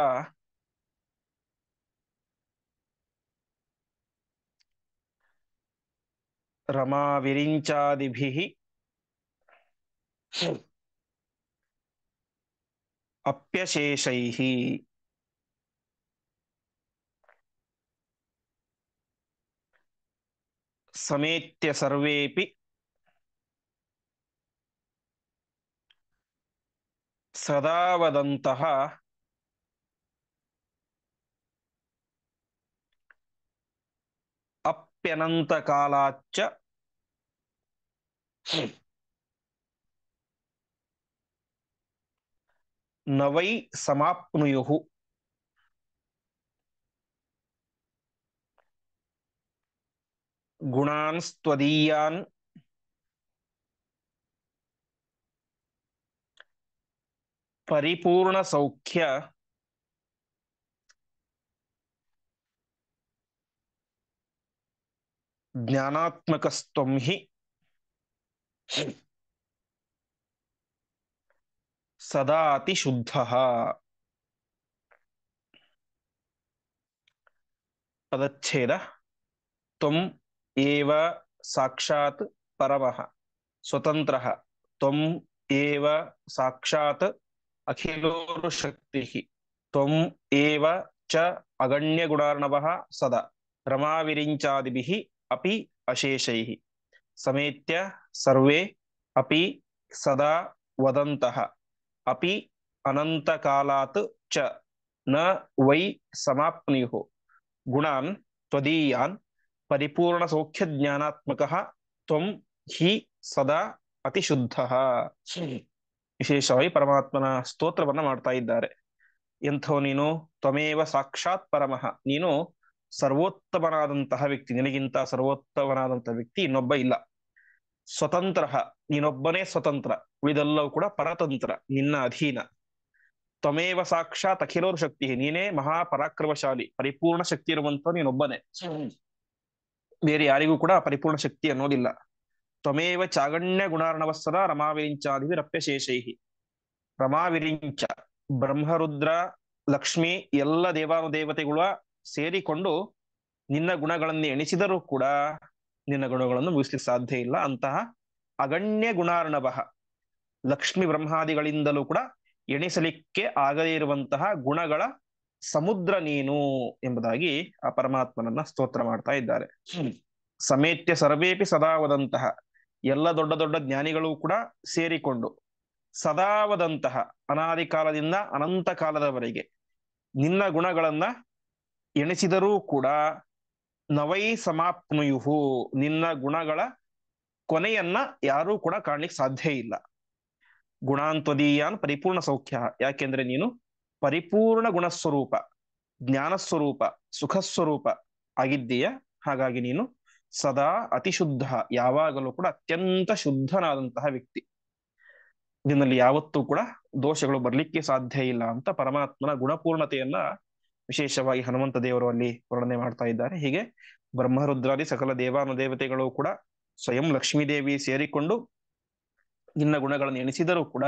ರಮಾ ವಿರಿಂಚಾದಿಭಿಃ ಅಪ್ಯಶೇಷೈಃ. ಸಮೇತ್ಯ ಸರ್ವೇಪಿ ಸದಾ ವದಂತಃ ಅಪ್ಯನಂತ ಕಾಲಾಚ್ಚ ನ ವೈ ಸಮಾಪ್ನುಯುಃ. ಗುಣಾನ್ಸ್ತ್ವದೀಯಾನ್ ಪರಿಪೂರ್ಣ ಸೌಖ್ಯ ಜ್ಞಾನಾತ್ಮಕಸ್ತ್ವಂ ಹಿ ಸದಾ ಅತಿ ಶುದ್ಧಃ. ಪದಚ್ಛೇದ. ತ್ವಂ ಏವ ಸಾಕ್ಷಾತ್ ಪರಮಃ ಸ್ವತಂತ್ರಃ, ತ್ವಂ ಏವ ಸಾಕ್ಷಾತ್ ಅಖಿಲೋರು ಶಕ್ತಿಃ, ತ್ವಂ ಏವ ಚ ಅಗಣ್ಯ ಗುಣಾರ್ಣವಃ ಸದಾ ರಮಾವಿರಿಂಚಾದಿಭಿಃ ಅಪಿ ಅಶೇಷೈಃ. ಸಮೇತ್ಯ ಸರ್ವೇ ಅಪಿ ಸದಾ ವದಂತಃ ಅಪಿ ಅನಂತ ಕಾಲಾತ್ ಚ ನ ವೈ ಸಮಾಪ್ನುಯುಃ. ಗುಣಾನ್ ತ್ವದೀಯಾನ್ ಪರಿಪೂರ್ಣ ಸೌಖ್ಯ ಜ್ಞಾನಾತ್ಮಕಃ ತ್ವಂ ಹಿ ಸದಾ ಅತಿಶುದ್ಧಃ. ವಿಶೇಷವಾಗಿ ಪರಮಾತ್ಮನ ಸ್ತೋತ್ರವನ್ನ ಮಾಡ್ತಾ ಇದ್ದಾರೆ. ಎಂಥೋ ನೀನು? ತ್ವಮೇವ ಸಾಕ್ಷಾತ್ ಪರಮಃ, ನೀನು ಸರ್ವೋತ್ತಮನಾದಂತಹ ವ್ಯಕ್ತಿ, ನಿನಗಿಂತ ಸರ್ವೋತ್ತಮನಾದಂತಹ ವ್ಯಕ್ತಿ ಇನ್ನೊಬ್ಬ ಇಲ್ಲ. ಸ್ವತಂತ್ರ, ನೀನೊಬ್ಬನೇ ಸ್ವತಂತ್ರ, ಉಳಿದೆಲ್ಲವೂ ಕೂಡ ಪರತಂತ್ರ, ನಿನ್ನ ಅಧೀನ. ತ್ವಮೇವ ಸಾಕ್ಷಾತ್ ಅಖಿಲೋರ್ ಶಕ್ತಿ, ನೀನೇ ಮಹಾಪರಾಕ್ರಮಶಾಲಿ, ಪರಿಪೂರ್ಣ ಶಕ್ತಿ ಇರುವಂತ ನೀನೊಬ್ಬನೇ, ಬೇರೆ ಯಾರಿಗೂ ಕೂಡ ಪರಿಪೂರ್ಣ ಶಕ್ತಿ ಅನ್ನೋದಿಲ್ಲ. ತ್ವಮೇವ ಚಾಗಣ್ಯ ಗುಣಾರ್ಣವಸ್ಸದ ರಮಾವಿರಿಂಚಾದಿಭಿರಪ್ಯಶೇಷೈಃ. ರಮಾವಿರಿಂಚ, ಬ್ರಹ್ಮರುದ್ರ ಲಕ್ಷ್ಮಿ ಎಲ್ಲ ದೇವಾನುದೇವತೆಗಳ ಸೇರಿಕೊಂಡು ನಿನ್ನ ಗುಣಗಳನ್ನು ಎಣಿಸಿದರೂ ಕೂಡ ನಿನ್ನ ಗುಣಗಳನ್ನು ಮುಗಿಸ್ಲಿಕ್ಕೆ ಸಾಧ್ಯ ಇಲ್ಲ. ಅಂತಹ ಅಗಣ್ಯ ಗುಣಾರ್ಣವ ಲಕ್ಷ್ಮಿ ಬ್ರಹ್ಮಾದಿಗಳಿಂದಲೂ ಕೂಡ ಎಣಿಸಲಿಕ್ಕೆ ಆಗದೇ ಇರುವಂತಹ ಗುಣಗಳ ಸಮುದ್ರ ನೀನು ಎಂಬುದಾಗಿ ಆ ಪರಮಾತ್ಮನನ್ನ ಸ್ತೋತ್ರ ಮಾಡ್ತಾ ಇದ್ದಾರೆ. ಸಮೇತ್ಯ ಸರ್ವೇಪಿ ಸದಾವದಂತಹ ಎಲ್ಲ ದೊಡ್ಡ ದೊಡ್ಡ ಜ್ಞಾನಿಗಳು ಕೂಡ ಸೇರಿಕೊಂಡು ಸದಾವದಂತಹ ಅನಾದಿ ಕಾಲದಿಂದ ಅನಂತ ಕಾಲದವರೆಗೆ ನಿನ್ನ ಗುಣಗಳನ್ನ ಎಣಿಸಿದರೂ ಕೂಡ ನವೈ ಸಮಾಪ್ನುಯುಹು ನಿನ್ನ ಗುಣಗಳ ಕೊನೆಯನ್ನ ಯಾರೂ ಕೂಡ ಕಾಣ್ಲಿಕ್ಕೆ ಸಾಧ್ಯ ಇಲ್ಲ. ಗುಣಾಂತ್ವದೀಯಾನ್ ಪರಿಪೂರ್ಣ ಸೌಖ್ಯ, ಯಾಕೆಂದ್ರೆ ನೀನು ಪರಿಪೂರ್ಣ ಗುಣಸ್ವರೂಪ, ಜ್ಞಾನಸ್ವರೂಪ, ಸುಖಸ್ವರೂಪ ಆಗಿದ್ದೀಯ. ಹಾಗಾಗಿ ನೀನು ಸದಾ ಅತಿಶುದ್ಧ, ಯಾವಾಗಲೂ ಕೂಡ ಅತ್ಯಂತ ಶುದ್ಧನಾದಂತಹ ವ್ಯಕ್ತಿ. ನಿನ್ನಲ್ಲಿ ಯಾವತ್ತೂ ಕೂಡ ದೋಷಗಳು ಬರ್ಲಿಕ್ಕೆ ಸಾಧ್ಯ ಇಲ್ಲ ಅಂತ ಪರಮಾತ್ಮನ ಗುಣಪೂರ್ಣತೆಯನ್ನ ವಿಶೇಷವಾಗಿ ಹನುಮಂತ ದೇವರು ಅಲ್ಲಿ ವರ್ಣನೆ ಮಾಡ್ತಾ ಇದ್ದಾರೆ. ಹೀಗೆ ಬ್ರಹ್ಮರುದ್ರಾದಿ ಸಕಲ ದೇವಾನುದೇವತೆಗಳು ಕೂಡ ಸ್ವಯಂ ಲಕ್ಷ್ಮೀದೇವಿ ಸೇರಿಕೊಂಡು ನಿನ್ನ ಗುಣಗಳನ್ನು ಎಣಿಸಿದರೂ ಕೂಡ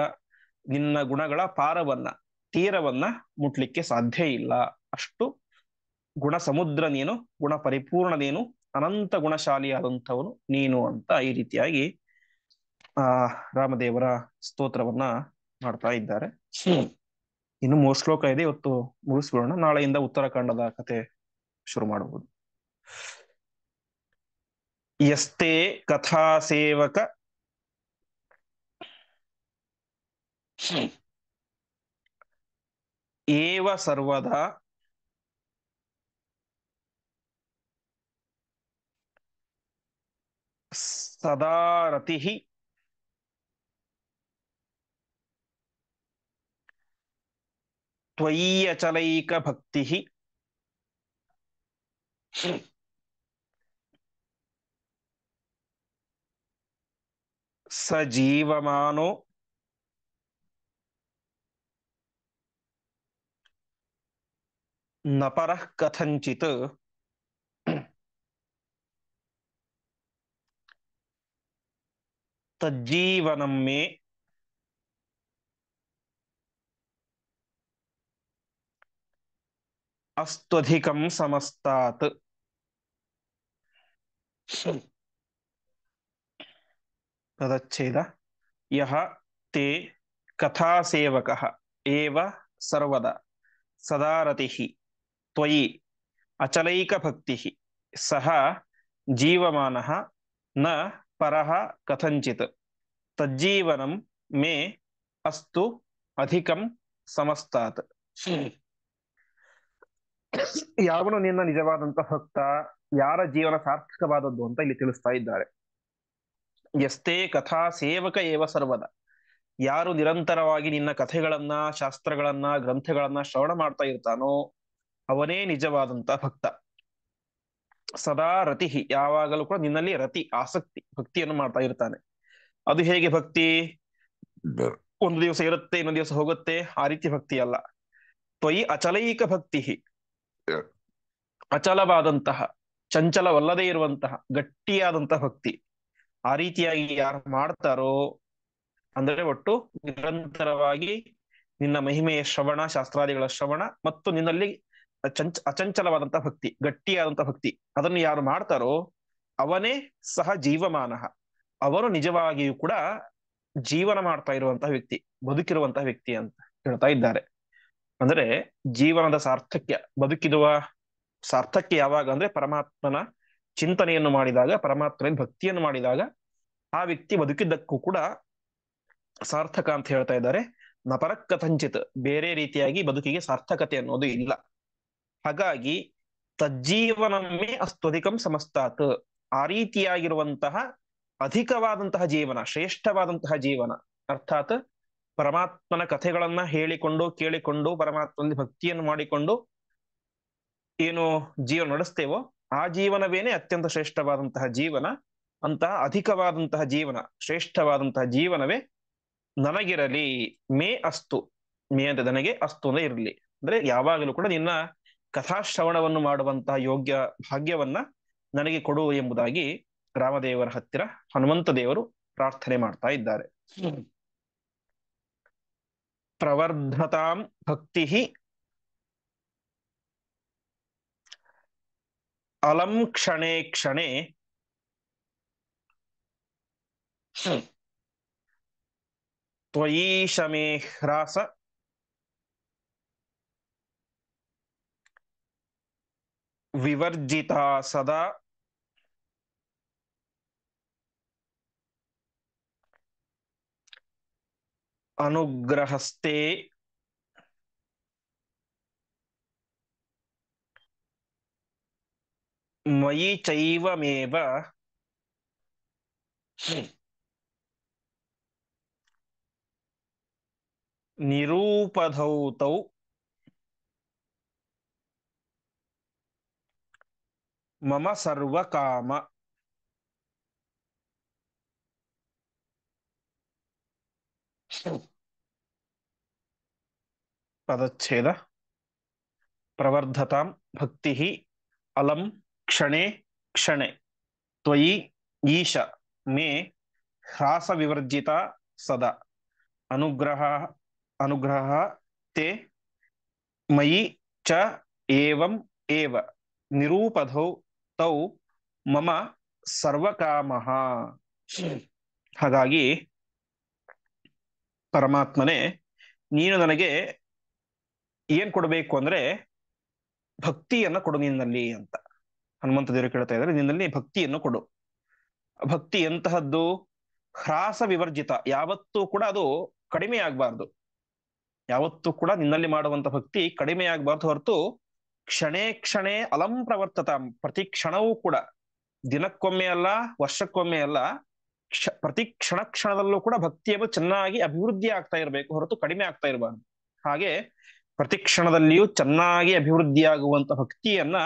ನಿನ್ನ ಗುಣಗಳ ಪಾರವನ್ನ, ತೀರವನ್ನ ಮುಟ್ಲಿಕ್ಕೆ ಸಾಧ್ಯ ಇಲ್ಲ. ಅಷ್ಟು ಗುಣ ಸಮುದ್ರ ನೀನು, ಗುಣ ಪರಿಪೂರ್ಣ ನೀನು, ಅನಂತ ಗುಣಶಾಲಿಯಾದಂಥವನು ನೀನು ಅಂತ ಈ ರೀತಿಯಾಗಿ ರಾಮದೇವರ ಸ್ತೋತ್ರವನ್ನ ಮಾಡ್ತಾ ಇದ್ದಾರೆ. ಇನ್ನು 3 ಶ್ಲೋಕ ಇದೆ, ಇವತ್ತು ಮುಗಿಸ್ಬಿಡೋಣ. ನಾಳೆಯಿಂದ ಉತ್ತರಾಖಂಡದ ಕತೆ ಶುರು ಮಾಡಬಹುದು. ಯಸ್ತೆ ಕಥಾ ಸೇವಕ ಏವ ಸರ್ವದಾ ಸದಾ ರತಿಃ ತ್ವಯ್ಯಚಲೈಕ ಭಕ್ತಿಃ ಸ ಜೀವಮಾನೋ ನ ಪರಃ ಕಥಂಚಿತ್ ತಜ್ಜೀವನಂ ಮೇ ಅಸ್ತ್ವಧಿಕಂ ಸಮಸ್ತಾತ್. ಪದಚ್ಛೇದ. ಯಹ ತೇ ಕಥಾ ಸೇವಕಃ ಏವ ಸರ್ವದಾ ಸದಾ ರತಿಃ ತ್ವಯಿ ಅಚಲೈಕ ಭಕ್ತಿಃ ಸಹ ಜೀವಮಾನಃ ನ ಪರಃ ಕಥಂಚಿತ್ ತಜ್ಜೀವನಂ ಮೇ ಅಸ್ತು ಅಧಿಕಂ ಸಮಸ್ತಾತ್. ಯಾವನು ನಿನ್ನ ನಿಜವಾದಂತ ಭಕ್ತ, ಯಾರ ಜೀವನ ಸಾರ್ಥಕವಾದದ್ದು ಅಂತ ಇಲ್ಲಿ ತಿಳಿಸ್ತಾ ಇದ್ದಾರೆ. ಯಸ್ತೆ ಕಥಾ ಸೇವಕ ಏವ ಸರ್ವದ, ಯಾರು ನಿರಂತರವಾಗಿ ನಿನ್ನ ಕಥೆಗಳನ್ನ, ಶಾಸ್ತ್ರಗಳನ್ನ, ಗ್ರಂಥಗಳನ್ನ ಶ್ರವಣ ಮಾಡ್ತಾ ಇರ್ತಾನೋ ಅವನೇ ನಿಜವಾದಂತ ಭಕ್ತ. ಸದಾ ರತಿ, ಯಾವಾಗಲೂ ಕೂಡ ನಿನ್ನಲ್ಲಿ ರತಿ, ಆಸಕ್ತಿ, ಭಕ್ತಿಯನ್ನು ಮಾಡ್ತಾ ಇರ್ತಾನೆ. ಅದು ಹೇಗೆ ಭಕ್ತಿ? ಒಂದು ದಿವಸ ಇರುತ್ತೆ, ಇನ್ನೊಂದು ದಿವಸ ಹೋಗುತ್ತೆ, ಆ ರೀತಿ ಭಕ್ತಿ ಅಲ್ಲ. ತ್ವಯಿ ಅಚಲೈಕ ಭಕ್ತಿ, ಅಚಲವಾದಂತಹ, ಚಂಚಲವಲ್ಲದೇ ಇರುವಂತಹ ಗಟ್ಟಿಯಾದಂತಹ ಭಕ್ತಿ. ಆ ರೀತಿಯಾಗಿ ಯಾರು ಮಾಡ್ತಾರೋ, ಅಂದರೆ ಒಟ್ಟು ನಿರಂತರವಾಗಿ ನಿನ್ನ ಮಹಿಮೆಯ ಶ್ರವಣ, ಶಾಸ್ತ್ರಾದಿಗಳ ಶ್ರವಣ ಮತ್ತು ನಿನ್ನಲ್ಲಿ ಅಚಂಚಲವಾದಂತಹ ಭಕ್ತಿ, ಗಟ್ಟಿಯಾದಂತಹ ಭಕ್ತಿ, ಅದನ್ನು ಯಾರು ಮಾಡ್ತಾರೋ ಅವನೇ ಸಹ ಜೀವಮಾನ, ಅವನು ನಿಜವಾಗಿಯೂ ಕೂಡ ಜೀವನ ಮಾಡ್ತಾ ಇರುವಂತಹ ವ್ಯಕ್ತಿ, ಬದುಕಿರುವಂತಹ ವ್ಯಕ್ತಿ ಅಂತ ಹೇಳ್ತಾ ಇದ್ದಾರೆ. ಅಂದ್ರೆ ಜೀವನದ ಸಾರ್ಥಕ್ಯ, ಬದುಕಿರುವ ಸಾರ್ಥಕ್ಯ ಯಾವಾಗ ಅಂದ್ರೆ ಪರಮಾತ್ಮನ ಚಿಂತನೆಯನ್ನು ಮಾಡಿದಾಗ, ಪರಮಾತ್ಮನ ಭಕ್ತಿಯನ್ನು ಮಾಡಿದಾಗ ಆ ವ್ಯಕ್ತಿ ಬದುಕಿದ್ದಕ್ಕೂ ಕೂಡ ಸಾರ್ಥಕ ಅಂತ ಹೇಳ್ತಾ ಇದ್ದಾರೆ. ನಪರಕ್ಕಥಂಚಿತ್, ಬೇರೆ ರೀತಿಯಾಗಿ ಬದುಕಿಗೆ ಸಾರ್ಥಕತೆ ಅನ್ನೋದು ಇಲ್ಲ. ಹಾಗಾಗಿ ತಜ್ಜೀವನಮೇ ಅಸ್ತ್ವಧಿಕಂ ಸಮಸ್ತಾತ್, ಆ ರೀತಿಯಾಗಿರುವಂತಹ ಅಧಿಕವಾದಂತಹ ಜೀವನ, ಶ್ರೇಷ್ಠವಾದಂತಹ ಜೀವನ, ಅರ್ಥಾತ್ ಪರಮಾತ್ಮನ ಕಥೆಗಳನ್ನ ಹೇಳಿಕೊಂಡು ಕೇಳಿಕೊಂಡು ಪರಮಾತ್ಮನಲ್ಲಿ ಭಕ್ತಿಯನ್ನು ಮಾಡಿಕೊಂಡು ಏನು ಜೀವನ ನಡೆಸ್ತೇವೋ ಆ ಜೀವನವೇನೆ ಅತ್ಯಂತ ಶ್ರೇಷ್ಠವಾದಂತಹ ಜೀವನ. ಅಂತಹ ಅಧಿಕವಾದಂತಹ ಜೀವನ, ಶ್ರೇಷ್ಠವಾದಂತಹ ಜೀವನವೇ ನನಗಿರಲಿ. ಮೇ ಅಸ್ತು, ಮೇ ಅಂತ ನನಗೆ, ಅಸ್ತು ಅಂದ್ರೆ ಇರಲಿ, ಅಂದ್ರೆ ಯಾವಾಗಲೂ ಕೂಡ ನಿನ್ನ ಕಥಾಶ್ರವಣವನ್ನು ಮಾಡುವಂತಹ ಯೋಗ್ಯ ಭಾಗ್ಯವನ್ನ ನನಗೆ ಕೊಡು ಎಂಬುದಾಗಿ ರಾಮದೇವರ ಹತ್ತಿರ ಹನುಮಂತ ದೇವರು ಪ್ರಾರ್ಥನೆ ಮಾಡ್ತಾ ಇದ್ದಾರೆ. ಪ್ರವರ್ಧತಾಂ ಭಕ್ತಿ अलम क्षणे क्षणे त्वयीश मे ह्रास विवर्जिता सदा अनुग्रहस्ते मयि चैवमेव निरूपधौ तौ मम सर्वकाम पदच्छेद प्रवर्धतां भक्तिः अलम क्षणे क्षणे त्वयि ईश मे ह्रास विवर्जिता सदा अनुग्रह अनुग्रह ते मयि च एवं एव निरूपधौ तौ मम ಸರ್ವಕಾಮಃ. ಹಾಗಾಗಿ ಪರಮಾತ್ಮನೇ, ನೀನು ನನಗೆ ಏನ್ ಕೊಡಬೇಕು ಅಂದ್ರೆ ಭಕ್ತಿಯನ್ನ ಕೊಡು ನಿನ್ನಲ್ಲಿ ಅಂತ ಹನುಮಂತ ದೇವರು ಕೇಳ್ತಾ ಇದ್ದಾರೆ. ನಿನ್ನಲ್ಲಿ ಭಕ್ತಿಯನ್ನು ಕೊಡು. ಭಕ್ತಿ ಎಂತಹದ್ದು? ಹ್ರಾಸ ವಿವರ್ಜಿತ, ಯಾವತ್ತೂ ಕೂಡ ಅದು ಕಡಿಮೆ ಆಗ್ಬಾರ್ದು. ಯಾವತ್ತೂ ಕೂಡ ನಿನ್ನಲ್ಲಿ ಮಾಡುವಂತ ಭಕ್ತಿ ಕಡಿಮೆ ಆಗ್ಬಾರ್ದು ಹೊರತು ಕ್ಷಣೇ ಕ್ಷಣೇ ಅಲಂ ಪ್ರವರ್ತತ, ಪ್ರತಿ ಕ್ಷಣವೂ ಕೂಡ, ದಿನಕ್ಕೊಮ್ಮೆ ಅಲ್ಲ, ವರ್ಷಕ್ಕೊಮ್ಮೆ ಅಲ್ಲ, ಪ್ರತಿ ಕ್ಷಣ ಕ್ಷಣದಲ್ಲೂ ಕೂಡ ಭಕ್ತಿಯನ್ನು ಚೆನ್ನಾಗಿ ಅಭಿವೃದ್ಧಿ ಆಗ್ತಾ ಇರಬೇಕು ಹೊರತು ಕಡಿಮೆ ಆಗ್ತಾ ಇರಬಾರ್ದು. ಹಾಗೆ ಪ್ರತಿ ಕ್ಷಣದಲ್ಲಿಯೂ ಚೆನ್ನಾಗಿ ಅಭಿವೃದ್ಧಿಯಾಗುವಂತ ಭಕ್ತಿಯನ್ನ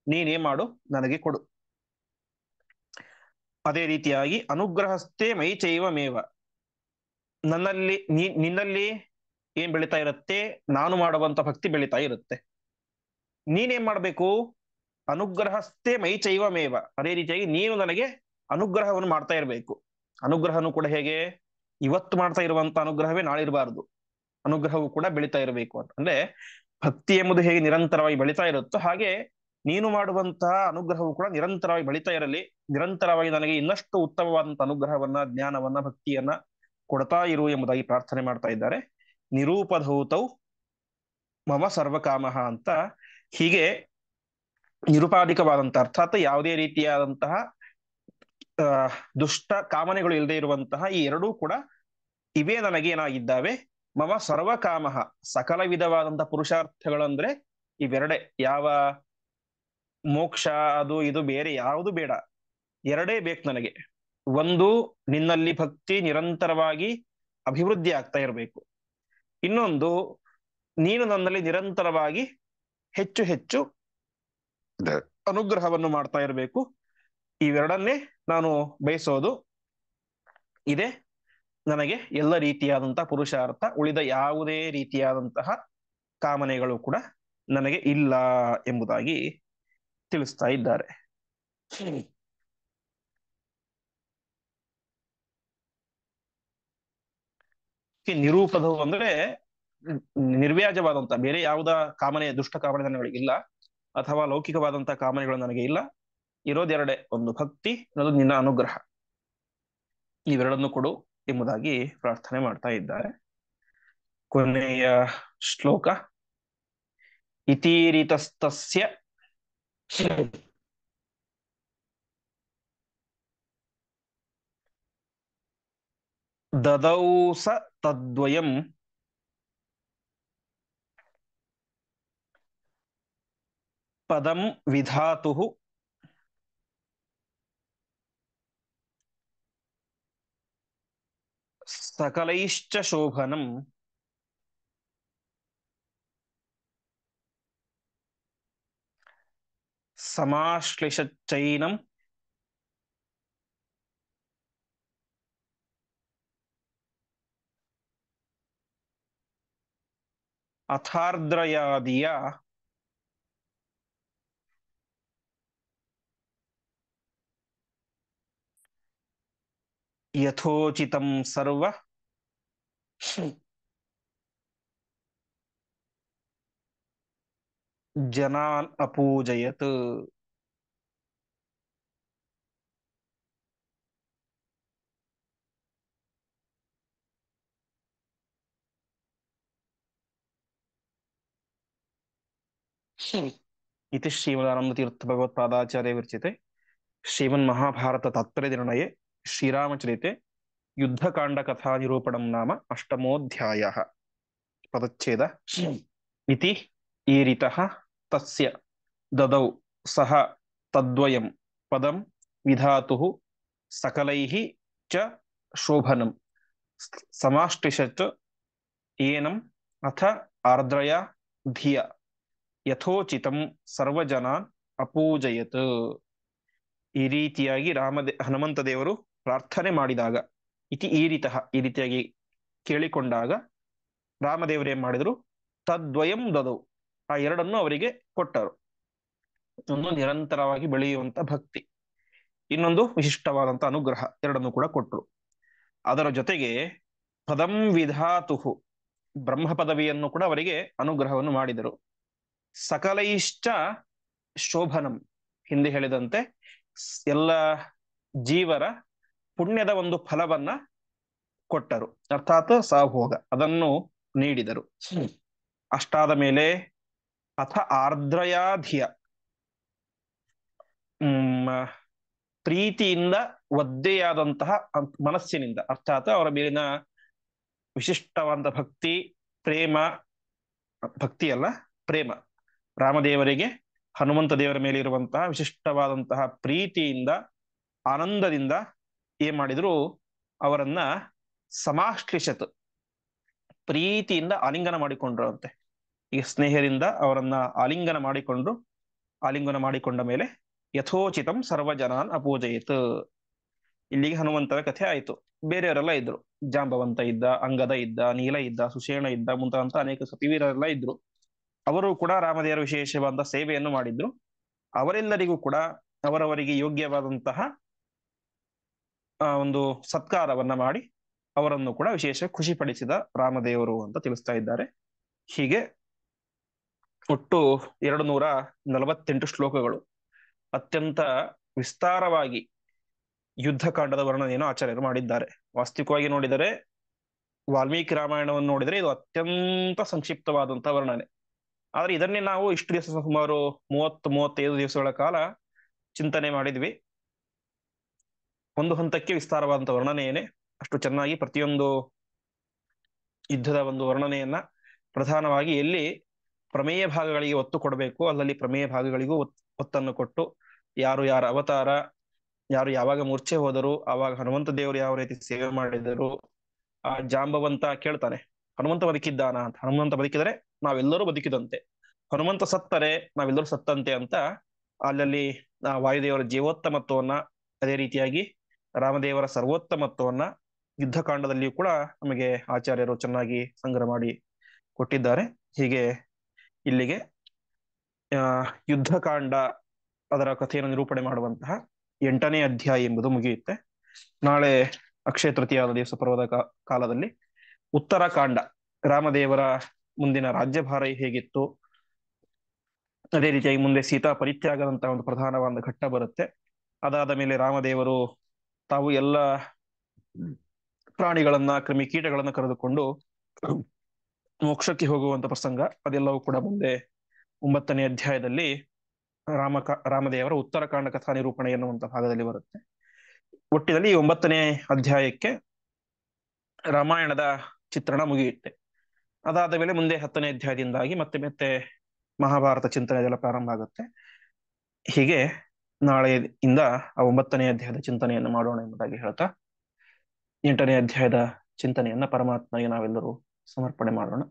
ನೀನೇ ಮಾಡು, ನನಗೆ ಕೊಡು. ಅದೇ ರೀತಿಯಾಗಿ ಅನುಗ್ರಹಸ್ಥೆ ಮೈ ಚೈವ ಮೇವ, ನನ್ನಲ್ಲಿ ನಿನ್ನಲ್ಲಿ ಏನ್ ಬೆಳೀತಾ ಇರುತ್ತೆ? ನಾನು ಮಾಡುವಂತ ಭಕ್ತಿ ಬೆಳೀತಾ ಇರುತ್ತೆ. ನೀನೇನ್ ಮಾಡ್ಬೇಕು? ಅನುಗ್ರಹಸ್ಥೆ ಮೈ ಚೈವ ಮೇವ, ಅದೇ ರೀತಿಯಾಗಿ ನೀನು ನನಗೆ ಅನುಗ್ರಹವನ್ನು ಮಾಡ್ತಾ ಇರಬೇಕು. ಅನುಗ್ರಹನು ಕೂಡ ಹೇಗೆ? ಇವತ್ತು ಮಾಡ್ತಾ ಇರುವಂತ ಅನುಗ್ರಹವೇ ನಾಳೆ ಇರಬಾರದು. ಅನುಗ್ರಹವು ಕೂಡ ಬೆಳೀತಾ ಇರಬೇಕು ಅಂತ. ಅಂದ್ರೆ ಭಕ್ತಿ ಎಂಬುದು ಹೇಗೆ ನಿರಂತರವಾಗಿ ಬೆಳೀತಾ ಇರುತ್ತೋ ಹಾಗೆ ನೀನು ಮಾಡುವಂತಹ ಅನುಗ್ರಹವು ಕೂಡ ನಿರಂತರವಾಗಿ ಬೆಳೀತಾ ಇರಲಿ. ನಿರಂತರವಾಗಿ ನನಗೆ ಇನ್ನಷ್ಟು ಉತ್ತಮವಾದಂತಹ ಅನುಗ್ರಹವನ್ನ, ಜ್ಞಾನವನ್ನ, ಭಕ್ತಿಯನ್ನ ಕೊಡ್ತಾ ಇರು ಎಂಬುದಾಗಿ ಪ್ರಾರ್ಥನೆ ಮಾಡ್ತಾ ಇದ್ದಾರೆ. ನಿರೂಪಧೌತೌ ಮಮ ಸರ್ವಕಾಮಃ ಅಂತ ಹೀಗೆ ನಿರುಪಾಧಿಕವಾದಂತಹ, ಅರ್ಥಾತ್ ಯಾವುದೇ ರೀತಿಯಾದಂತಹ ದುಷ್ಟ ಕಾಮನೆಗಳು ಇಲ್ಲದೆ ಇರುವಂತಹ ಈ ಎರಡೂ ಕೂಡ ಇವೇ ನನಗೆ ಏನಾಗಿದ್ದಾವೆ? ಮಮ ಸರ್ವಕಾಮಃ, ಸಕಲ ವಿಧವಾದಂತಹ ಪುರುಷಾರ್ಥಗಳಂದ್ರೆ ಇವೆರಡೆ. ಯಾವ ಮೋಕ್ಷ ಅದು ಇದು ಬೇರೆ ಯಾವುದು ಬೇಡ, ಎರಡೇ ಬೇಕು ನನಗೆ. ಒಂದು, ನಿನ್ನಲ್ಲಿ ಭಕ್ತಿ ನಿರಂತರವಾಗಿ ಅಭಿವೃದ್ಧಿ ಆಗ್ತಾ ಇರಬೇಕು. ಇನ್ನೊಂದು, ನೀನು ನನ್ನಲ್ಲಿ ನಿರಂತರವಾಗಿ ಹೆಚ್ಚು ಹೆಚ್ಚು ಅನುಗ್ರಹವನ್ನು ಮಾಡ್ತಾ ಇರಬೇಕು. ಇವೆರಡನ್ನೇ ನಾನು ಬಯಸೋದು. ಇದೆ ನನಗೆ ಎಲ್ಲ ರೀತಿಯಾದಂತಹ ಪುರುಷಾರ್ಥ. ಉಳಿದ ಯಾವುದೇ ರೀತಿಯಾದಂತಹ ಕಾಮನೆಗಳು ಕೂಡ ನನಗೆ ಇಲ್ಲ ಎಂಬುದಾಗಿ ತಿಳಿಸ್ತಾ ಇದ್ದಾರೆ. ನಿರೂಪದವು ಅಂದ್ರೆ ನಿರ್ವ್ಯಾಜವಾದಂತ, ಬೇರೆ ಯಾವುದ ಕಾಮನೆ, ದುಷ್ಟ ಕಾಮನೆ ನನಗೆ ಇಲ್ಲ, ಅಥವಾ ಲೌಕಿಕವಾದಂತಹ ಕಾಮನೆಗಳು ನನಗೆ ಇಲ್ಲ. ಇರೋದೆರಡೆ, ಒಂದು ಭಕ್ತಿ, ಇನ್ನೊಂದು ನಿನ್ನ ಅನುಗ್ರಹ. ಇವೆರಡನ್ನು ಕೊಡು ಎಂಬುದಾಗಿ ಪ್ರಾರ್ಥನೆ ಮಾಡ್ತಾ ಇದ್ದಾರೆ. ಕೊನೆಯ ಶ್ಲೋಕ. ಇತೀರಿತಸ್ತಸ್ಯ ದದೌ ಸ ತದ್ವಯಂ ಪದಂ ವಿಧಾತುಃ ಸಕಲೈಶ್ಚ ಶೋಭನಂ ಸಮಾಶ್ಲಿಷಚ್ಚೈನಂ ಅಥಾರ್ದ್ರಯಾದಿಯ ಯಥೋಚಿತಂ ಸರ್ವ ಜನಾನ್ ಅಪೂಜಯತ್. इति श्रीमदानंदतीर्थ भगवत्पादाचार्य विरचिते श्रीमन्महाभारत तात्पर्य निर्णये श्रीरामचरिते युद्धकांड कथा निरूपणं नाम अष्टमोऽध्यायः। पदच्छेद इति ईरितः तस्य ददौ सह तद्वयं पदं विधातुः सकलैः च शोभनं समाष्टिशत् ಏನಂ ಅಥ ಆರ್ದ್ರಯ ಧಿಯ ಯಥೋಚಿತಂ ಸರ್ವಜನಾನ್ ಅಪೂಜಯತ್. ಈ ರೀತಿಯಾಗಿ ಹನುಮಂತ ದೇವರು ಪ್ರಾರ್ಥನೆ ಮಾಡಿದಾಗ, ಈ ರೀತಿಯಾಗಿ ಕೇಳಿಕೊಂಡಾಗ ರಾಮದೇವರು ಏನ್ ಮಾಡಿದ್ರು, ತದ್ವಯಂ ದದೌ, ಆ ಎರಡನ್ನು ಅವರಿಗೆ ಕೊಟ್ಟರು. ಒಂದು ನಿರಂತರವಾಗಿ ಬೆಳೆಯುವಂತ ಭಕ್ತಿ, ಇನ್ನೊಂದು ವಿಶಿಷ್ಟವಾದಂತ ಅನುಗ್ರಹ, ಎರಡನ್ನು ಕೂಡ ಕೊಟ್ಟರು. ಅದರ ಜೊತೆಗೆ ಪದಂ ವಿಧಾತುಹು, ಬ್ರಹ್ಮ ಪದವಿಯನ್ನು ಕೂಡ ಅವರಿಗೆ ಅನುಗ್ರಹವನ್ನು ಮಾಡಿದರು. ಸಕಲೈಶ್ಚ ಶೋಭನಂ, ಹಿಂದೆ ಹೇಳಿದಂತೆ ಎಲ್ಲ ಜೀವರ ಪುಣ್ಯದ ಒಂದು ಫಲವನ್ನ ಕೊಟ್ಟರು, ಅರ್ಥಾತ್ ಸಾಭೋಗ ಅದನ್ನು ನೀಡಿದರು. ಅಷ್ಟಾದ ಮೇಲೆ ಅಥ ಆರ್ದ್ರಯಾಧಿಯ, ಪ್ರೀತಿಯಿಂದ ಒದ್ದೆಯಾದಂತಹ ಮನಸ್ಸಿನಿಂದ, ಅರ್ಥಾತ್ ಅವರ ಮೇಲಿನ ವಿಶಿಷ್ಟವಾದ ಭಕ್ತಿ, ಪ್ರೇಮ, ಭಕ್ತಿ ಅಲ್ಲ ಪ್ರೇಮ, ರಾಮದೇವರಿಗೆ ಹನುಮಂತ ದೇವರ ಮೇಲೆ ಇರುವಂತಹ ವಿಶಿಷ್ಟವಾದಂತಹ ಪ್ರೀತಿಯಿಂದ, ಆನಂದದಿಂದ ಏನ್ ಮಾಡಿದ್ರು, ಅವರನ್ನ ಸಮಾಶ್ಲಿಷತ್, ಪ್ರೀತಿಯಿಂದ ಆಲಿಂಗನ ಮಾಡಿಕೊಂಡ್ರು ಅಂತೆ. ಈ ಸ್ನೇಹದಿಂದ ಅವರನ್ನ ಆಲಿಂಗನ ಮಾಡಿಕೊಂಡ ಮೇಲೆ ಯಥೋಚಿತಂ ಸರ್ವಜನಾನ್ ಅಪೂಜಯಿತ್. ಇಲ್ಲಿಗೆ ಹನುಮಂತರ ಕಥೆ ಆಯಿತು. ಬೇರೆಯವರೆಲ್ಲ ಇದ್ರು, ಜಾಂಬವಂತ ಇದ್ದ, ಅಂಗದ ಇದ್ದ, ನೀಲ ಇದ್ದ, ಸುಷೇಣ ಇದ್ದ, ಮುಂತಾದಂತ ಅನೇಕ ಸತಿವೀರರೆಲ್ಲ ಇದ್ರು. ಅವರು ಕೂಡ ರಾಮದೇವರ ವಿಶೇಷವಾದ ಸೇವೆಯನ್ನು ಮಾಡಿದ್ರು. ಅವರೆಲ್ಲರಿಗೂ ಕೂಡ ಅವರವರಿಗೆ ಯೋಗ್ಯವಾದಂತಹ ಒಂದು ಸತ್ಕಾರವನ್ನ ಮಾಡಿ ಅವರನ್ನು ಕೂಡ ವಿಶೇಷ ಖುಷಿಪಡಿಸಿದ ರಾಮದೇವರು ಅಂತ ತಿಳಿಸ್ತಾ ಇದ್ದಾರೆ. ಹೀಗೆ ಒಟ್ಟು 248 ಶ್ಲೋಕಗಳು, ಅತ್ಯಂತ ವಿಸ್ತಾರವಾಗಿ ಯುದ್ಧಕಾಂಡದ ವರ್ಣನೆಯನ್ನು ಆಚಾರ್ಯರು ಮಾಡಿದ್ದಾರೆ. ವಾಸ್ತವಿಕವಾಗಿ ನೋಡಿದರೆ ವಾಲ್ಮೀಕಿ ರಾಮಾಯಣವನ್ನು ನೋಡಿದರೆ ಇದು ಅತ್ಯಂತ ಸಂಕ್ಷಿಪ್ತವಾದಂತಹ ವರ್ಣನೆ. ಆದ್ರೆ ಇದನ್ನೇ ನಾವು ಇಷ್ಟು ದಿವಸ, ಸುಮಾರು 30-35 ದಿವಸಗಳ ಕಾಲ ಚಿಂತನೆ ಮಾಡಿದ್ವಿ. ಒಂದು ಹಂತಕ್ಕೆ ವಿಸ್ತಾರವಾದಂತಹ ವರ್ಣನೆಯೇನೆ ಅಷ್ಟು ಚೆನ್ನಾಗಿ ಪ್ರತಿಯೊಂದು ಯುದ್ಧದ ಒಂದು ವರ್ಣನೆಯನ್ನ ಪ್ರಧಾನವಾಗಿ ಎಲ್ಲಿ ಪ್ರಮೇಯ ಭಾಗಗಳಿಗೆ ಒತ್ತು ಕೊಡಬೇಕು ಅಲ್ಲಲ್ಲಿ ಪ್ರಮೇಯ ಭಾಗಗಳಿಗೂ ಒತ್ತನ್ನು ಕೊಟ್ಟು, ಯಾರು ಯಾರ ಅವತಾರ, ಯಾರು ಯಾವಾಗ ಮೂರ್ಛೆ ಹೋದರು, ಆವಾಗ ಹನುಮಂತ ದೇವರು ಯಾವ ರೀತಿ ಸೇವೆ ಮಾಡಿದರು. ಆ ಜಾಂಬವಂತ ಕೇಳ್ತಾನೆ, ಹನುಮಂತ ಬದುಕಿದ್ದಾನ ಅಂತ. ಹನುಮಂತ ಬದುಕಿದರೆ ನಾವೆಲ್ಲರೂ ಬದುಕಿದಂತೆ, ಹನುಮಂತ ಸತ್ತರೆ ನಾವೆಲ್ಲರೂ ಸತ್ತಂತೆ ಅಂತ ಅಲ್ಲಲ್ಲಿ ವಾಯುದೇವರ ಜೀವೋತ್ತಮತ್ವವನ್ನ, ಅದೇ ರೀತಿಯಾಗಿ ರಾಮದೇವರ ಸರ್ವೋತ್ತಮತ್ವವನ್ನ ಯುದ್ಧಕಾಂಡದಲ್ಲಿಯೂ ಕೂಡ ನಮಗೆ ಆಚಾರ್ಯರು ಚೆನ್ನಾಗಿ ಸಂಗ್ರಹ ಮಾಡಿ ಕೊಟ್ಟಿದ್ದಾರೆ. ಹೀಗೆ ಇಲ್ಲಿಗೆ ಯುದ್ಧಕಾಂಡ ಅದರ ಕಥೆಯನ್ನು ನಿರೂಪಣೆ ಮಾಡುವಂತಹ 8ನೇ ಅಧ್ಯಾಯ ಎಂಬುದು ಮುಗಿಯುತ್ತೆ. ನಾಳೆ ಅಕ್ಷಯ ತೃತೀಯದ ದಿವಸ ಪರ್ವದ ಕಾಲದಲ್ಲಿ ಉತ್ತರಕಾಂಡ, ರಾಮದೇವರ ಮುಂದಿನ ರಾಜ್ಯಭಾರ ಹೇಗಿತ್ತು, ಅದೇ ರೀತಿಯಾಗಿ ಮುಂದೆ ಸೀತಾ ಪರಿತ್ಯಾಗದಂತಹ ಒಂದು ಪ್ರಧಾನವಾದ ಘಟ್ಟ ಬರುತ್ತೆ. ಅದಾದ ಮೇಲೆ ರಾಮದೇವರು ತಾವು ಎಲ್ಲ ಪ್ರಾಣಿಗಳನ್ನ, ಕ್ರಿಮಿಕೀಟಗಳನ್ನ ಕರೆದುಕೊಂಡು ಮೋಕ್ಷಕ್ಕೆ ಹೋಗುವಂತ ಪ್ರಸಂಗ, ಅದೆಲ್ಲವೂ ಕೂಡ ಮುಂದೆ 9ನೇ ಅಧ್ಯಾಯದಲ್ಲಿ ರಾಮದೇವರ ಉತ್ತರಕಾಂಡ ಕಥಾ ನಿರೂಪಣೆ ಎನ್ನುವಂತ ಭಾಗದಲ್ಲಿ ಬರುತ್ತೆ. ಒಟ್ಟಿನಲ್ಲಿ 9ನೇ ಅಧ್ಯಾಯಕ್ಕೆ ರಾಮಾಯಣದ ಚಿತ್ರಣ ಮುಗಿಯುತ್ತೆ. ಅದಾದ ಮೇಲೆ ಮುಂದೆ 10ನೇ ಅಧ್ಯಾಯದಿಂದಾಗಿ ಮತ್ತೆ ಮಹಾಭಾರತ ಚಿಂತನೆ ಎಲ್ಲ ಪ್ರಾರಂಭ ಆಗುತ್ತೆ. ಹೀಗೆ ನಾಳೆಯಿಂದ ಆ 9ನೇ ಅಧ್ಯಾಯದ ಚಿಂತನೆಯನ್ನು ಮಾಡೋಣ ಎಂಬುದಾಗಿ ಹೇಳ್ತಾ 8ನೇ ಅಧ್ಯಾಯದ ಚಿಂತನೆಯನ್ನ ಪರಮಾತ್ಮನಿಗೆ ನಾವೆಲ್ಲರೂ ಸಮರ್ಪಣೆ ಮಾಡೋಣ.